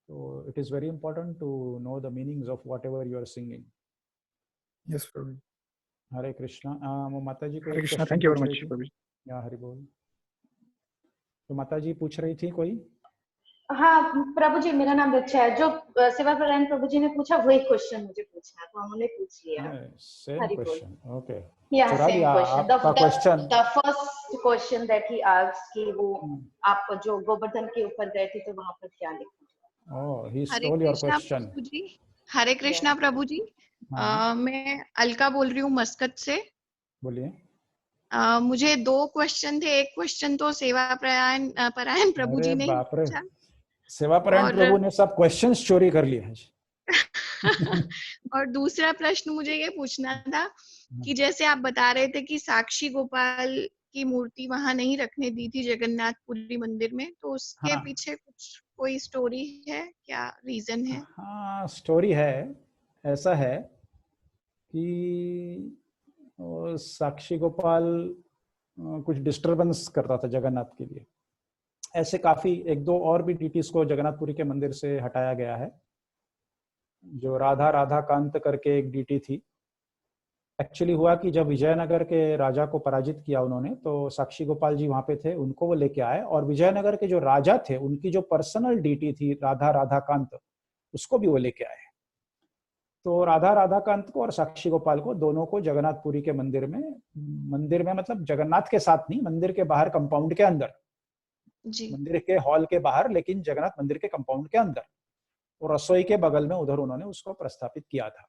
तो it is very important to know the meanings of whatever you are singing. Yes Prabhu. Hare Krishna. वो माता जी को Hare Krishna. Thank you very much Prabhu. या हरि बोल। तो माता जी पूछ रही थी कोई। हाँ प्रभु जी, मेरा नाम रिचा है। जो सेवा प्रदान प्रभु जी ने पूछा वही क्वेश्चन मुझे पूछना, तो हमने पूछ लिया। Same question. Okay. Yeah, same question. Question The first question that he asked कि वो आप जो गोवर्धन के ऊपर गए थे तो वहाँ पर क्या लिखा? Oh, he stole your question. हरे कृष्णा प्रभु जी। मैं अलका बोल रही हूँ मस्कत से। बोलिए। मुझे 2 क्वेश्चन थे। एक क्वेश्चन तो सेवा परायण प्रभु जी ने पूछा। सेवा परायण प्रभु ने सब क्वेश्चंस चोरी कर लिए हैं। और दूसरा प्रश्न मुझे ये पूछना था कि जैसे आप बता रहे थे कि साक्षी गोपाल की मूर्ति वहां नहीं रखने दी थी जगन्नाथपुरी मंदिर में, तो उसके पीछे कुछ कोई स्टोरी है क्या, रीजन है? हाँ, स्टोरी है। ऐसा है कि साक्षी गोपाल कुछ डिस्टरबेंस कर रहा था जगन्नाथ के लिए। ऐसे काफी 1-2 और भी डीटीज को जगन्नाथपुरी के मंदिर से हटाया गया है। जो राधा कांत करके एक डीटी थी। एक्चुअली हुआ कि जब विजयनगर के राजा को पराजित किया उन्होंने, तो साक्षी गोपाल जी वहां पे थे, उनको वो लेके आए, और विजयनगर के जो राजा थे उनकी जो पर्सनल डीटी थी राधा कांत, उसको भी वो लेके आए। तो राधा कांत को और साक्षी गोपाल को दोनों को जगन्नाथपुरी के मंदिर में मतलब जगन्नाथ के साथ नहीं, मंदिर के बाहर कंपाउंड के अंदर जी। मंदिर के हॉल के बाहर, लेकिन जगन्नाथ मंदिर के कंपाउंड के अंदर, और रसोई के बगल में उधर उन्होंने उसको प्रस्थापित किया था।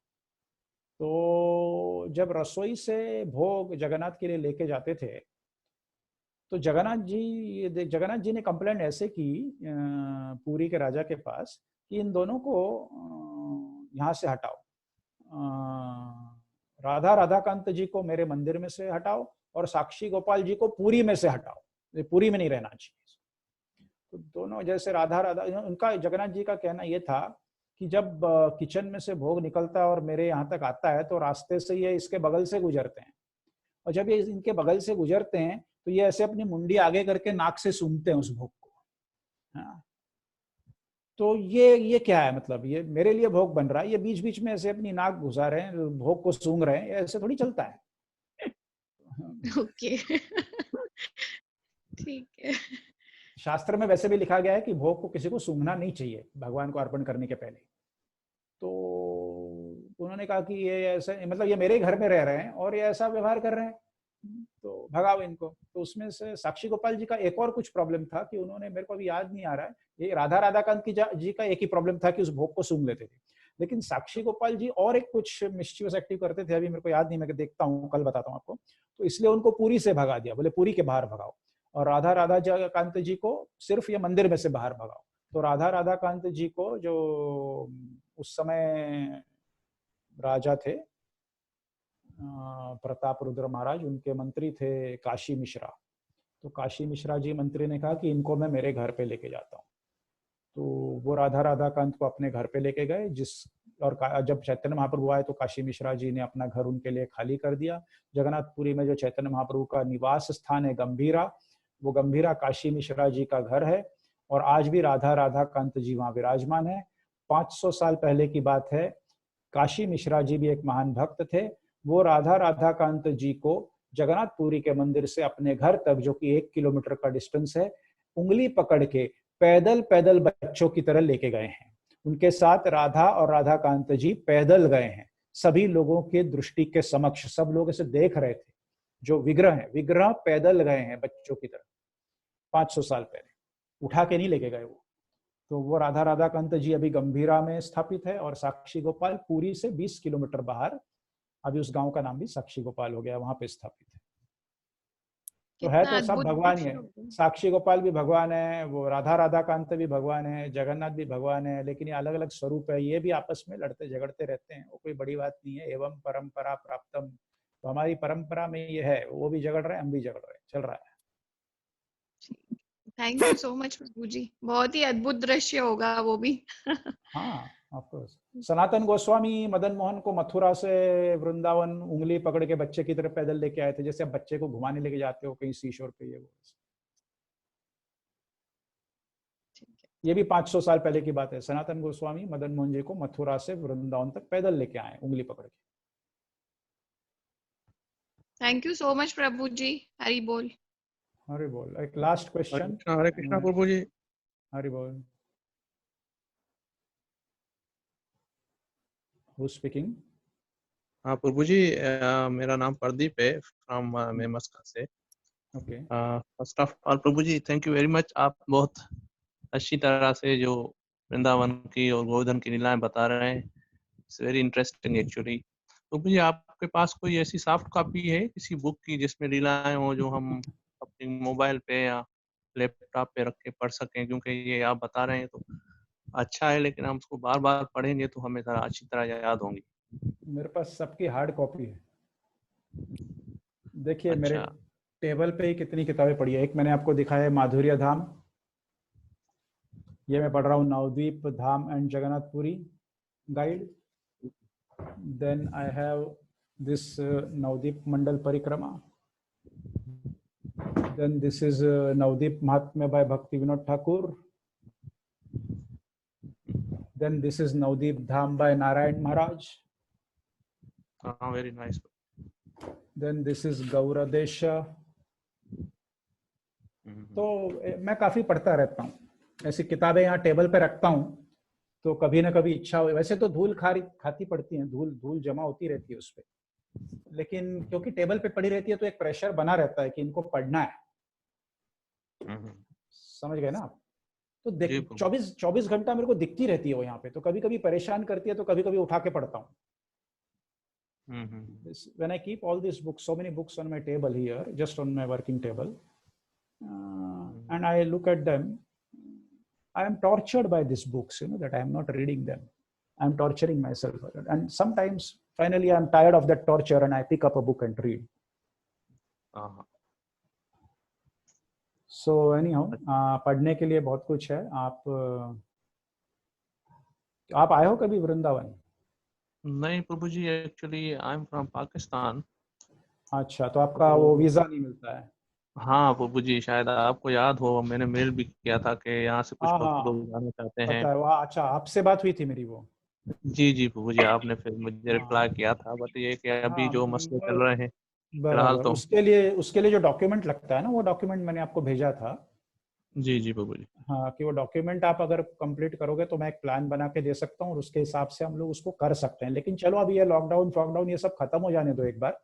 तो जब रसोई से भोग जगन्नाथ के लिए लेके जाते थे तो जगन्नाथ जी ने कंप्लेंट ऐसे की पुरी के राजा के पास कि इन दोनों को यहाँ से हटाओ, राधाकांत जी को मेरे मंदिर में से हटाओ और साक्षी गोपाल जी को पुरी में से हटाओ, पुरी में नहीं रहना चाहिए। तो दोनों जैसे राधा उनका, जगन्नाथ जी का कहना यह था कि जब किचन में से भोग निकलता है और मेरे यहाँ तक आता है तो रास्ते से ये इसके बगल से गुजरते हैं, और जब ये इनके बगल से गुजरते हैं तो ये ऐसे अपनी मुंडी आगे करके नाक से सूंघते हैं उस भोग को। हाँ, तो ये क्या है, मतलब ये मेरे लिए भोग बन रहा है, ये बीच बीच में ऐसे अपनी नाक घुसा रहे हैं, भोग को सूंघ रहे हैं, ऐसे थोड़ी चलता है। ओके ठीक है। शास्त्र में वैसे भी लिखा गया है कि भोग को किसी को सूंघना नहीं चाहिए भगवान को अर्पण करने के पहले। तो उन्होंने कहा कि ये ऐसा, मतलब ये मेरे घर में रह रहे हैं और ये ऐसा व्यवहार कर रहे हैं, तो भगाओ इनको। तो उसमें से साक्षी गोपाल जी का एक और कुछ प्रॉब्लम था कि उन्होंने, मेरे को अभी याद नहीं आ रहा है, ये राधा राधाकांत जी का एक ही प्रॉब्लम था कि उस भोग को सूंघ लेते थे। लेकिन साक्षी गोपाल जी और एक कुछ मिस्चीवियस एक्टिव करते थे, अभी मेरे को याद नहीं, मैं देखता हूँ, कल बताता हूँ आपको। तो इसलिए उनको पुरी से भगा दिया, बोले पुरी के बाहर भगाओ, और राधा राधाकांत जी को सिर्फ ये मंदिर में से बाहर भगाओ। तो राधा राधाकांत जी को, जो उस समय राजा थे प्रताप रुद्र महाराज, उनके मंत्री थे काशी मिश्रा। तो काशी मिश्रा जी मंत्री ने कहा कि इनको मैं मेरे घर पे लेके जाता हूँ। तो वो राधा राधाकांत को अपने घर पे लेके गए, और जब चैतन्य महाप्रभु आए तो काशी मिश्रा जी ने अपना घर उनके लिए खाली कर दिया। जगन्नाथपुरी में जो चैतन्य महाप्रभु का निवास स्थान है गंभीरा, वो गंभीरा काशी मिश्रा जी का घर है, और आज भी राधा राधाकांत जी वहां विराजमान है। 500 साल पहले की बात है, काशी मिश्रा जी भी एक महान भक्त थे। वो राधा राधाकांत जी को जगन्नाथपुरी के मंदिर से अपने घर तक, जो कि 1 किलोमीटर का डिस्टेंस है, उंगली पकड़ के पैदल पैदल बच्चों की तरह लेके गए हैं। उनके साथ राधा और राधाकांत जी पैदल गए हैं, सभी लोगों के दृष्टि के समक्ष, सब लोग इसे देख रहे थे। जो विग्रह है, विग्रह पैदल गए हैं बच्चों की तरह 500 साल पहले, उठा के नहीं लेके गए वो। तो वो राधा राधाकांत जी अभी गंभीरा में स्थापित है, और साक्षी गोपाल पुरी से 20 किलोमीटर बाहर, अभी उस गांव का नाम भी साक्षी गोपाल हो गया, वहां पे स्थापित है। तो है तो सब भगवान ही है, साक्षी गोपाल भी भगवान है, वो राधा राधाकांत भी भगवान है, जगन्नाथ भी भगवान है, लेकिन ये अलग अलग स्वरूप है। ये भी आपस में लड़ते झगड़ते रहते हैं, वो कोई बड़ी बात नहीं है। एवं परंपरा प्राप्तम, तो हमारी परंपरा में ये है, वो भी झगड़ रहे हैं, हम भी झगड़ रहे हैं, चल रहा है। थैंक यू सो मच प्रभु जी, बहुत ही अद्भुत दृश्य होगा वो भी। हाँ ऑफ कोर्स। सनातन गोस्वामी मदन मोहन को मथुरा से वृंदावन उंगली पकड़ के बच्चे की तरफ पैदल लेके आए थे, जैसे आप बच्चे को घुमाने लेके जाते हो कहीं सीशोर पे। ये भी 500 साल पहले की बात है। सनातन गोस्वामी मदन मोहन जी को मथुरा से वृंदावन तक पैदल लेके आए, उंगली पकड़ के। थैंक यू सो मच प्रभु जी, हरि बोल। हरि बोल। एक लास्ट क्वेश्चन। हरे कृष्णा प्रभु जी। हरि बोल। Who's speaking? हाँ प्रभु जी, मेरा नाम प्रदीप है, फ्रॉम मैं मस्कत से। Okay. First of all prabhu ji thank you very much, आप बहुत अच्छी तरह से जो वृंदावन की और गोवर्धन की लीलाएं बता रहे हैं, इट्स वेरी इंटरेस्टिंग एक्चुअली। प्रभु जी आपके पास कोई ऐसी सॉफ्ट कॉपी है किसी बुक की जिसमें लीलाएं हो, जो हम अपने मोबाइल पे या लैपटॉप पे रख के पढ़ सकें? क्योंकि ये आप बता रहे हैं तो अच्छा है, लेकिन हम उसको बार बार पढ़ेंगे तो हमें जरा अच्छी तरह याद होंगी। मेरे पास सबकी हार्ड कॉपी है। देखिए अच्छा। मेरे टेबल पे ही कितनी किताबें पड़ी है। एक मैंने आपको दिखाया है माधुर्य धाम, ये मैं पढ़ रहा हूँ Navadvip Dham and Jagannathpuri guide. Then I have this Navadvip mandal parikrama. Then this is Nabadwip महात्म्य बाय भक्ति Vinod Thakur. Then this is Navdeep Dham by Narayan Maharaj. Very nice. Then this is Gauradesha. तो मैं काफी पढ़ता रहता हूँ, ऐसी किताबें यहाँ टेबल पे रखता हूँ, तो कभी ना कभी इच्छा हो। वैसे तो धूल खाती पड़ती है, धूल जमा होती रहती है उस पे, लेकिन क्योंकि टेबल पे पड़ी रहती है तो एक प्रेशर बना रहता है कि इनको पढ़ना है। समझ गए ना आप? तो 24 घंटा मेरे को दिखती रहती है वो यहाँ पे, तो कभी कभी परेशान करती है, तो कभी कभी उठा के पढ़ता हूँ। When I keep all these books, so many books on my table here, just on my working table, and I look at them, I am tortured by these books, that I am not reading them. I am torturing myself, and sometimes finally I am tired of that torture and I pick up a book and read. So anyhow, पढ़ने के लिए बहुत कुछ है। आप आए हो कभी वृंदावन? नहीं Prabhu ji, actually I am from Pakistan. अच्छा, तो आपका वो वीजा नहीं मिलता है? हाँ प्रभु जी, शायद आपको याद हो, मैंने मेल भी किया था कि यहाँ से कुछ हाँ भक्त हाँ, लोग जाना चाहते हैं। पता है वहाँ। अच्छा, आपसे बात हुई थी मेरी वो। जी जी प्रभु जी, आपने फिर मुझे रिप्लाई हाँ किया था, बट ये कि अभी हाँ, जो मसले चल रहे हैं फिलहाल बराबर। तो। उसके लिए जो डॉक्यूमेंट लगता है ना, वो डॉक्यूमेंट मैंने आपको भेजा था। जी जी प्रभु जी। हाँ, कि वो डॉक्यूमेंट आप अगर कंप्लीट करोगे तो मैं एक प्लान बना के दे सकता हूँ और उसके हिसाब से हम लोग उसको कर सकते हैं। लेकिन चलो अभी ये लॉकडाउन फॉकडाउन ये सब खत्म हो जाने दो एक बार।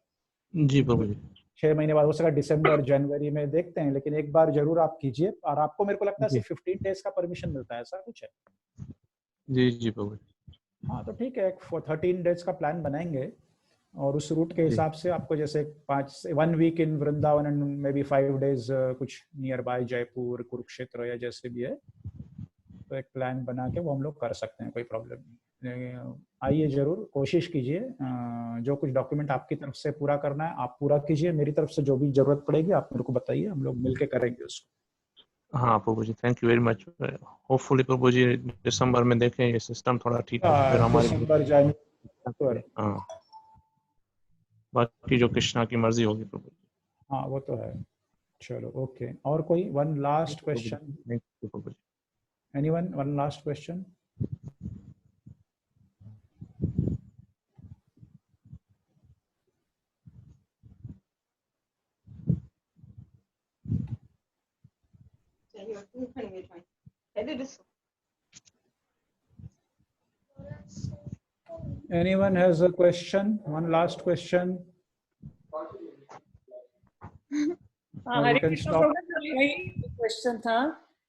जी प्रभु जी। 6 महीने बाद हो सका दिसंबर जनवरी में देखते हैं, लेकिन एक बार जरूर आप कीजिए। और आपको मेरे को लगता है जी सिर्फ 15 डेज का परमिशन मिलता है, ऐसा कुछ है। जी जी प्रभु जी। हाँ तो ठीक है, 13 डेज का प्लान बनाएंगे और उस रूट के जी हिसाब से आपको जैसे 1 week in Vrindavan and maybe 5 days कुछ नियर बाय जयपुर कुरुक्षेत्र या जैसे भी है, तो एक प्लान बना के वो हम लोग कर सकते हैं, कोई प्रॉब्लम नहीं। आइए जरूर, कोशिश कीजिए। जो कुछ डॉक्यूमेंट आपकी तरफ से पूरा करना है आप पूरा कीजिए, मेरी तरफ से जो भी जरूरत पड़ेगी आप मेरे को बताइए, हम लोग मिलके करेंगे उसको। हाँ Prabhu ji, thank you very much. Hopefully Prabhu ji दिसंबर में देखें ये सिस्टम थोड़ा ठीक हो, फिर हमारी दिसंबर जनवरी। हाँ, बाकी जो कृष्णा की मर्जी होगी प्रभु जी। हाँ वो तो है। चलो ओके, और कोई one last prabhu ji, question? Thank you prabhu ji. Anyone, one last question? Anyone has a question? One last question? हाँ, Or we Hare can Krishna stop. Professor, यही क्वेश्चन था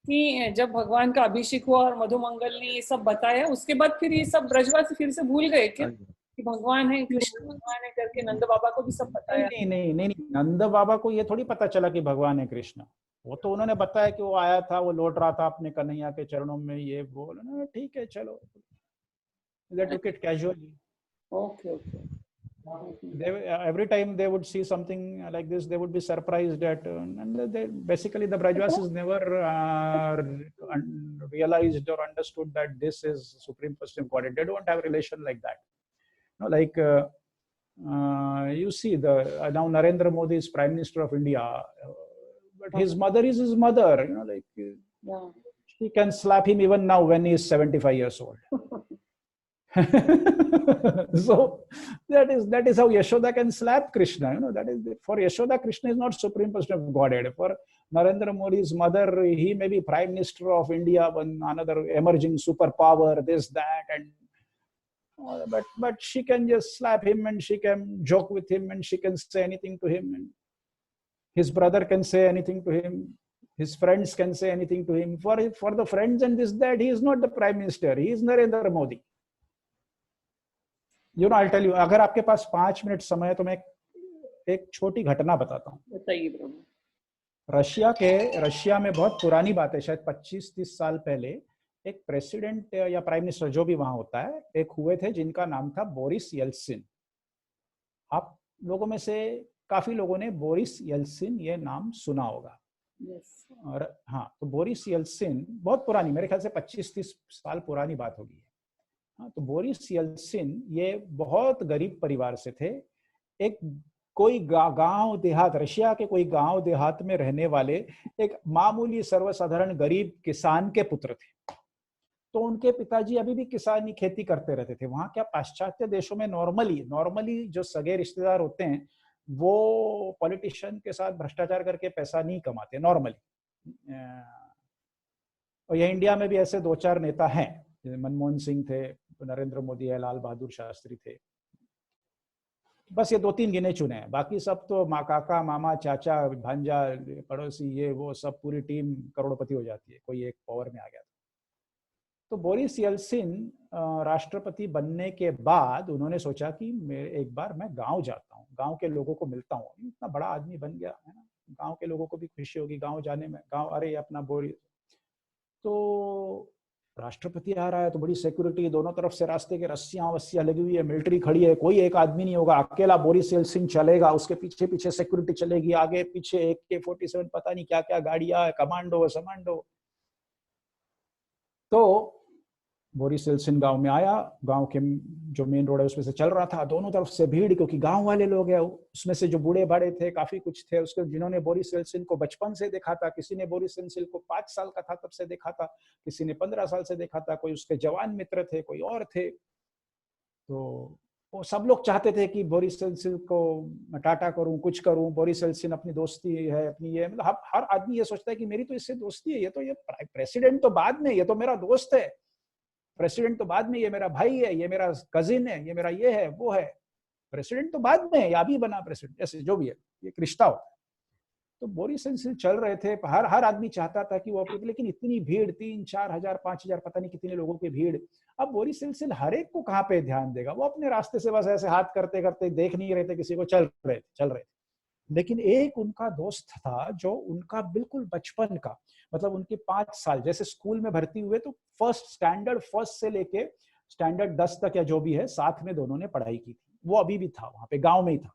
कि जब भगवान का अभिषेक हुआ और मधुमंगल ने ये सब बताया, उसके बाद फिर ये सब ब्रजवासी फिर से भूल गए क्या कि भगवान है, कृष्ण भगवान है करके? नंद बाबा को भी सब बताया। नहीं नहीं नहीं नहीं, नंद बाबा को ये थोड़ी पता चला कि भगवान है कृष्ण। वो तो उन्होंने बताया कि वो आया था, वो लौट रहा था अपने कन्हैया के चरणों में, ये बोल ना, ठीक है चलो, they took it casually. Okay okay. They every time they would see something like this, they would be surprised at, and they basically the Brajvasis never realized or understood that this is Supreme Personality of Godhead. They don't have a relation like that. You know, like you see the now Narendra Modi is Prime Minister of India, but his mother is his mother. You know, like Yeah. she can slap him even now when he is 75 years old. So that is how Yashoda can slap Krishna. You know, that is for Yashoda, Krishna is not Supreme Personality of Godhead. For Narendra Modi's mother, he may be Prime Minister of India, one another emerging superpower, this that, and but she can just slap him and she can joke with him and she can say anything to him, and his brother can say anything to him, his friends can say anything to him. For the friends and this that, he is not the Prime Minister, he is Narendra Modi. You know, I'll tell you, अगर आपके पास 5 मिनट समय है तो मैं एक छोटी घटना बताता हूँ। बताइए प्रभु। रशिया में बहुत पुरानी बात है, शायद 25-30 साल पहले एक प्रेसिडेंट या प्राइम मिनिस्टर जो भी वहां होता है, एक हुए थे जिनका नाम था बोरिस येल्सिन। आप लोगों में से काफी लोगों ने बोरिस येल्सिन ये नाम सुना होगा। Yes. और हाँ, तो बोरिस येल्सिन बहुत पुरानी, मेरे ख्याल से 25-30 साल पुरानी बात होगी। हाँ, तो बोरिस येल्सिन ये बहुत गरीब परिवार से थे। एक कोई गांव देहात, रशिया के कोई गांव देहात में रहने वाले एक मामूली सर्वसाधारण गरीब किसान के पुत्र थे। तो उनके पिताजी अभी भी किसानी खेती करते रहते थे। वहां क्या पाश्चात्य देशों में नॉर्मली जो सगे रिश्तेदार होते हैं वो पॉलिटिशियन के साथ भ्रष्टाचार करके पैसा नहीं कमाते नॉर्मली। और ये इंडिया में भी ऐसे 2-4 नेता हैं, मनमोहन सिंह थे, नरेंद्र मोदी है, लाल बहादुर शास्त्री थे, बस ये 2-3 गिने चुने हैं। बाकी सब तो माँ, काका, मामा, चाचा, भांजा, पड़ोसी, ये वो सब पूरी टीम करोड़पति हो जाती है, कोई एक पावर में आ गया। तो बोरिस येल्सिन राष्ट्रपति बनने के बाद उन्होंने सोचा कि एक बार मैं गांव जाता हूँ, गांव के लोगों को मिलता हूँ। इतना बड़ा आदमी बन गया है ना, गांव के लोगों को भी खुशी होगी गांव जाने में। गांव, अरे अपना बोरिस, तो राष्ट्रपति आ रहा है तो बड़ी सिक्योरिटी, दोनों तरफ से रास्ते के रस्सियां लगी हुई है, मिलिट्री खड़ी है, कोई एक आदमी नहीं होगा, अकेला बोरिस येल्सिन चलेगा, उसके पीछे पीछे सिक्योरिटी चलेगी, आगे पीछे AK-47 पता नहीं क्या क्या गाड़ियां, कमांडो समांडो। तो बोरिस येल्सिन गांव में आया, गांव के जो मेन रोड है उसमें से चल रहा था, दोनों तरफ से भीड़, क्योंकि गांव वाले लोग हैं, उसमें से जो बूढ़े बाड़े थे, काफी कुछ थे उसके, जिन्होंने बोरिस येल्सिन को बचपन से देखा था, किसी ने बोरिस येल्सिन को 5 साल का था तब से देखा था, किसी ने 15 साल से देखा था, कोई उसके जवान मित्र थे, कोई और थे। तो वो सब लोग चाहते थे कि बोरिस येल्सिन को टाटा करूं, कुछ करूं, बोरिस येल्सिन अपनी दोस्ती है, अपनी ये, मतलब हर आदमी ये सोचता है कि मेरी तो इससे दोस्ती है, ये प्रेसिडेंट तो बाद में, ये तो मेरा दोस्त है, प्रेसिडेंट तो बाद में, ये मेरा भाई है, ये मेरा कजिन है, ये मेरा ये है, वो है, प्रेसिडेंट तो बाद में, या अभी बना प्रेसिडेंट, ऐसे जो भी है, ये एक रिश्ता होता है। तो बोरिस येल्सिन चल रहे थे, हर आदमी चाहता था कि वो, लेकिन इतनी भीड़, 3-4 हजार 5 हजार, पता नहीं कितने लोगों की भीड़। अब बोरिस येल्सिन हर एक को कहाँ पे ध्यान देगा, वो अपने रास्ते से बस ऐसे हाथ करते करते देख नहीं रहे थे किसी को, चल रहे थे। लेकिन एक उनका दोस्त था जो उनका बिल्कुल बचपन का, मतलब उनके 5 साल, जैसे स्कूल में भर्ती हुए तो फर्स्ट से लेके स्टैंडर्ड 10 तक या जो भी है, साथ में दोनों ने पढ़ाई की थी, वो अभी भी था वहां पे, गांव में ही था।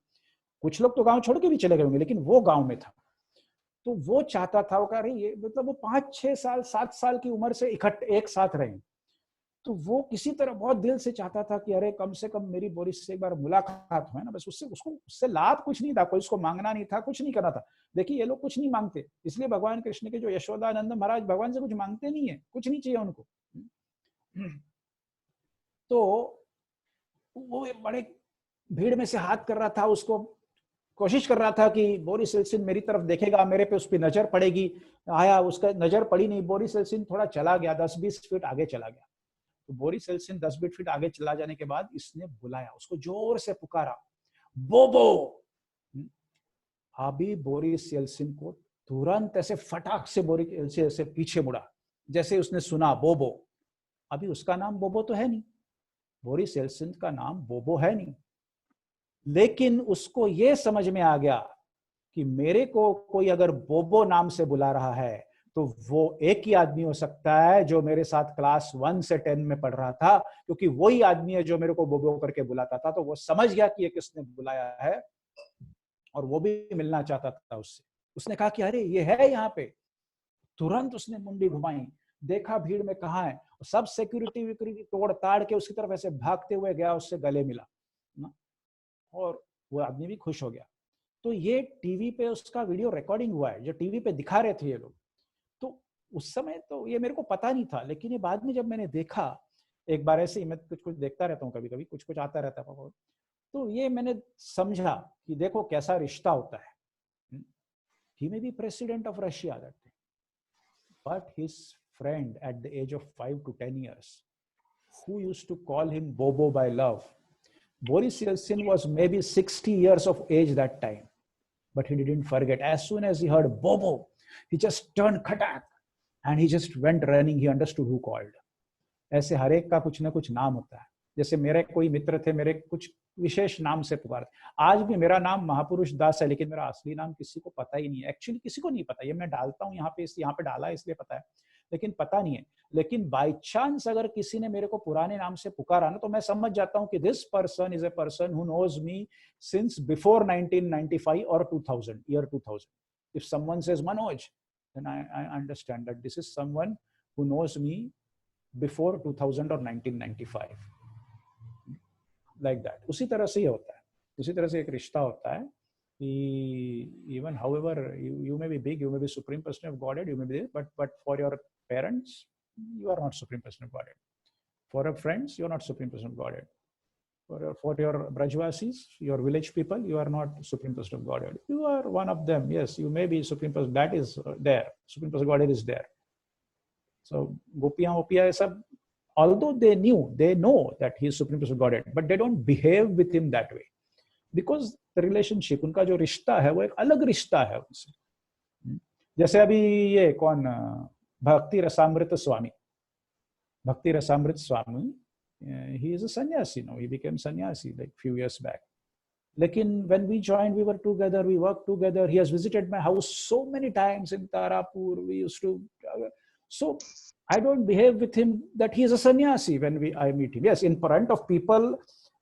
कुछ लोग तो गांव छोड़ के भी चले गए होंगे, लेकिन वो गांव में था। तो वो चाहता था, वो कह रही ये, मतलब वो 5-6 साल 7 साल की उम्र से इकट्ठे एक साथ रहे, तो वो किसी तरह बहुत दिल से चाहता था कि अरे कम से कम मेरी बोरिस से एक बार मुलाकात हो, है ना, बस उससे लाभ कुछ नहीं था, कोई उसको मांगना नहीं था, कुछ नहीं करना था। देखिए ये लोग कुछ नहीं मांगते, इसलिए भगवान कृष्ण के जो यशोदानंद महाराज भगवान से कुछ मांगते नहीं है, कुछ नहीं चाहिए उनको। तो वो बड़े भीड़ में से हाथ कर रहा था, उसको कोशिश कर रहा था कि बोरिस येल्सिन मेरी तरफ देखेगा, मेरे पे उस पर नजर पड़ेगी। आया, उसका नजर पड़ी नहीं, बोरिस येल्सिन थोड़ा चला गया, 10-20 फीट आगे चला गया। तो बोरिस येल्सिन 10-20 फीट आगे चला जाने के बाद इसने बुलाया, उसको जोर से पुकारा, बोबो। अभी बोरिस येल्सिन को तुरंत ऐसे फटाक से बोरिस येल्सिन ऐसे पीछे मुड़ा, जैसे उसने सुना बोबो। अभी उसका नाम बोबो तो है नहीं, बोरिस येल्सिन का नाम बोबो है नहीं, लेकिन उसको ये समझ में आ गया कि मेरे को कोई अगर बोबो नाम से बुला रहा है तो वो एक ही आदमी हो सकता है जो मेरे साथ क्लास 1 से 10 में पढ़ रहा था, क्योंकि वही आदमी है जो मेरे को बोबो करके बुलाता था। तो वो समझ गया कि ये किसने बुलाया है, और वो भी मिलना चाहता था उससे। उसने कहा कि अरे ये है यहाँ पे। तुरंत उसने मुंडी घुमाई, देखा भीड़ में कहाँ है, सब सिक्योरिटी तोड़ ताड़ के उसकी तरफ ऐसे भागते हुए गया, उससे गले मिला ना, और वो आदमी भी खुश हो गया। तो ये टीवी पे उसका वीडियो रिकॉर्डिंग हुआ है, जो टीवी पे दिखा रहे थे ये लोग। तो उस समय तो ये मेरे को पता नहीं था, लेकिन ये बाद में जब मैंने देखा, एक बार ऐसे ही मैं कुछ देखता रहता हूँ, कभी कभी कुछ आता रहता है, तो ये मैंने समझा कि देखो कैसा रिश्ता होता है। He may be president of Russia that day, but his friend at the age of 5 to 10 years, who used to call him Bobo by love, Boris Yeltsin was maybe 60 years of age that time, but he didn't forget. As soon as he heard Bobo, he just turned khatak and he just went running. He understood who called. ऐसे हर एक का कुछ ना कुछ नाम होता है। जैसे मेरे कोई मित्र थे, मेरे कुछ विशेष नाम से पुकारते। आज भी मेरा नाम महापुरुष दास है, लेकिन मेरा असली नाम किसी को पता ही नहीं है। एक्चुअली किसी को नहीं पता, ये मैं डालता हूँ यहाँ पे डाला इसलिए पता है, लेकिन पता नहीं है। लेकिन बाय चांस अगर किसी ने मेरे को पुराने नाम से पुकारा ना, तो मैं समझ जाता हूँ कि this person is a person who knows me since before 1995 और 2000, year 2000. If someone says Manoj, then I understand that this is someone who knows me before 2000 or 1995. Like that. उसी तरह से ही होता है, उसी तरह से एक रिश्ता होता है कि even however you may be big, you may be supreme person of Godhead, you may be this, but for your parents you are not supreme person of Godhead. For your friends you are not supreme person of Godhead. For your Brajvasis, your village people, you are not supreme person of Godhead. You are one of them. Yes, you may be supreme person. That is there. Supreme person of Godhead is there. So Gopiya sab, although they know that he is supreme person of Godhead, but they don't behave with him that way, because the relationship, उनका जो रिश्ता है वो एक अलग रिश्ता है उनसे। जैसे अभी ये कौन, भक्ति रसामृत स्वामी, he is a sannyasi now. He became sannyasi like few years back. Lekin when we joined, we were together, we worked together. He has visited my house so many times in Tarapur. We used to, so I don't behave with him that he is a sannyasi when I meet him. Yes, in front of people,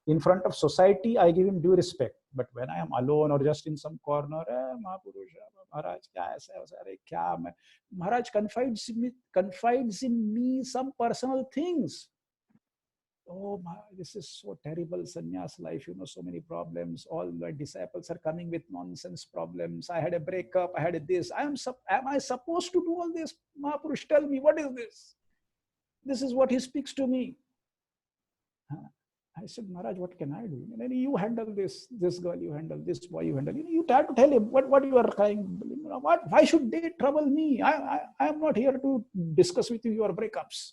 in front of society, I give him due respect. But when I am alone or just in some corner, Maharaj, Maharaj confides in me some personal things. oh my, this is so terrible, sannyas life, so many problems. All the disciples are coming with nonsense problems. I had a breakup, I had this. Am I supposed to do all this? Mahapurush, tell me, what is this? This is what he speaks to me. I said, Maharaj, what can I do? And you handle this girl, you handle this boy, you handle. You have to tell him what you are trying. Why should they trouble me? I am not here to discuss with you your breakups.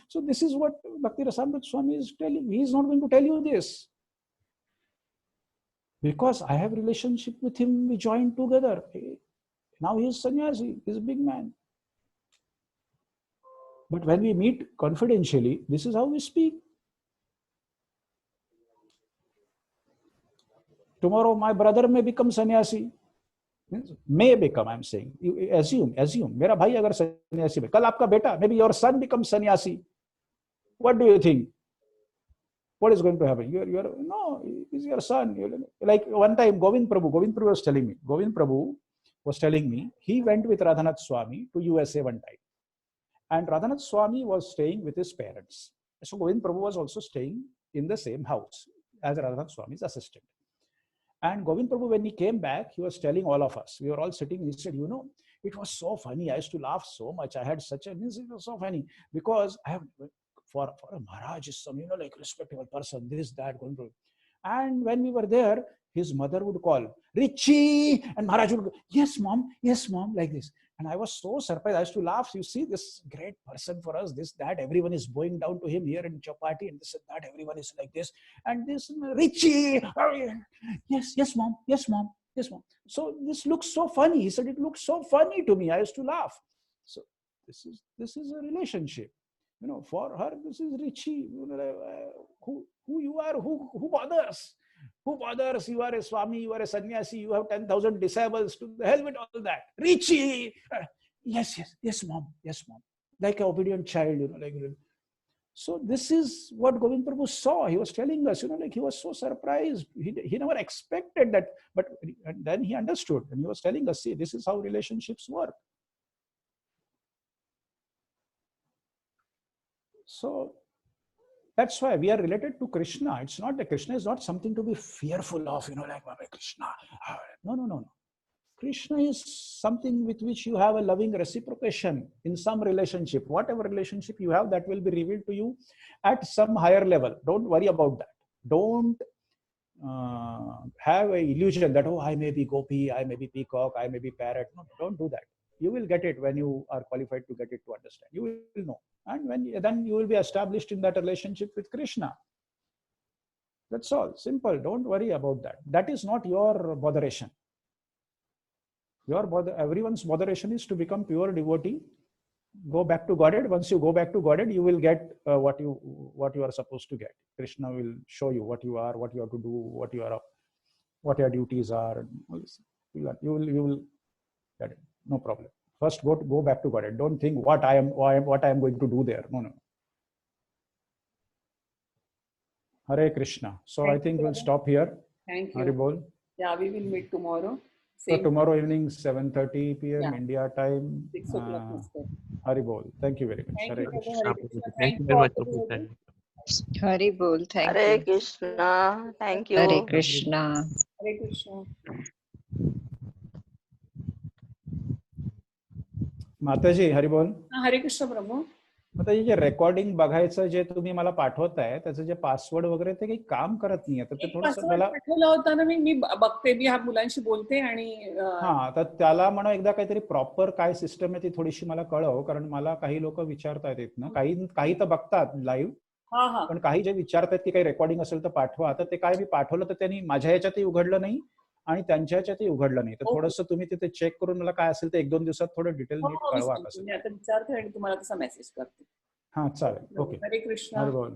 So this is what Bhakti Rasamrita Swami is telling. He is not going to tell you this. Because I have relationship with him, we joined together. Now he is sannyasi, he is a big man. But when we meet confidentially, this is how we speak. Tomorrow my brother may become sannyasi. May become, I'm saying. You assume. Mera bhai agar sannyasi hai. Kal aapka beta, maybe your son becomes sannyasi. What do you think? What is going to happen? No, he's your son. Like one time, Govind Prabhu was telling me, he went with Radhanath Swami to USA one time. And Radhanath Swami was staying with his parents. So Govind Prabhu was also staying in the same house as Radhanath Swami's assistant. And Govind Prabhu, when he came back, he was telling all of us, we were all sitting, he said, it was so funny. I used to laugh so much. I had it was so funny because I have, for a Maharaj is some, like respectable person, this, that, Govind Prabhu. And when we were there, his mother would call, Richie, and Maharaj would go, yes, mom, like this. And I was so surprised. I used to laugh. You see, this great person for us, this, that, everyone is bowing down to him here in Chapati, and this and that, everyone is like this. And this, Richie, yes, mom. So this looks so funny. He said, it looks so funny to me. I used to laugh. So this is a relationship. For her, this is Richie. Who you are, who bothers? Who bothers? You are a Swami, you are a sannyasi, you have 10,000 disciples. To the hell with all that. Richie! Yes, mom. Like an obedient child, So this is what Govind Prabhu saw. He was telling us, he was so surprised. He never expected that. But then he understood. And he was telling us, see, this is how relationships work. So that's why we are related to Krishna. It's not that Krishna is not something to be fearful of, like Krishna. No. Krishna is something with which you have a loving reciprocation in some relationship. Whatever relationship you have, that will be revealed to you at some higher level. Don't worry about that. Don't have an illusion that, I may be gopi, I may be peacock, I may be parrot. No, don't do that. You will get it when you are qualified to get it, to understand. You will know. And then you will be established in that relationship with Krishna. That's all. Simple. Don't worry about that. That is not your botheration. Everyone's botheration is to become pure devotee. Go back to Godhead. Once you go back to Godhead, you will get what you are supposed to get. Krishna will show you what you are, what you have to do, what your duties are. You will get it. No problem. First, go back to Godhead. Don't think what I am going to do there. No. Hare Krishna. So I think we'll stop here. Thank you. Hare Bol. Yeah, we will meet tomorrow. So tomorrow evening, 7:30 p.m. Yeah. India time. 6 o'clock. Hare Bol. Thank you very much. Thank Hare you. Krishna. Thank you very much, Prabhu. Hari Bol. Thank Hare you. Krishna. Thank you. Hare Krishna. Hare Krishna. माताजी हरी बोल. हरे कृष्ण प्रभू. माताजी जे रेकॉर्डिंग बघायचं जे तुम्ही मला पाठवताय त्याचं जे पासवर्ड वगैरे ते काही काम करत नाहीये तर ते थोडंसं मला पाठवला होता ना मी बघते मी मुलांशी बोलते आणि तर त्याला म्हणा एकदा काहीतरी प्रॉपर काय सिस्टम आहे ती थोडीशी मला कळव कारण मला काही लोक विचारतायत ना काही तर बघतात लाईव्ह पण काही जे विचारतात की काही रेकॉर्डिंग असेल तर पाठवा तर ते काय मी पाठवलं तर त्यांनी माझ्या ह्याच्यातही उघडलं नाही आणि त्यांच्या ह्याच्यातही उघडलं नाही तर थोडंसं तुम्ही तिथे चेक करून मला काय असेल तर 1-2 दिवसात थोडं डिटेल नीट कळवा कसं. मी आता विचारते आणि तुम्हाला तसा मेसेज करते. हा चालेल. ओके. हरे कृष्ण. हरे बोल.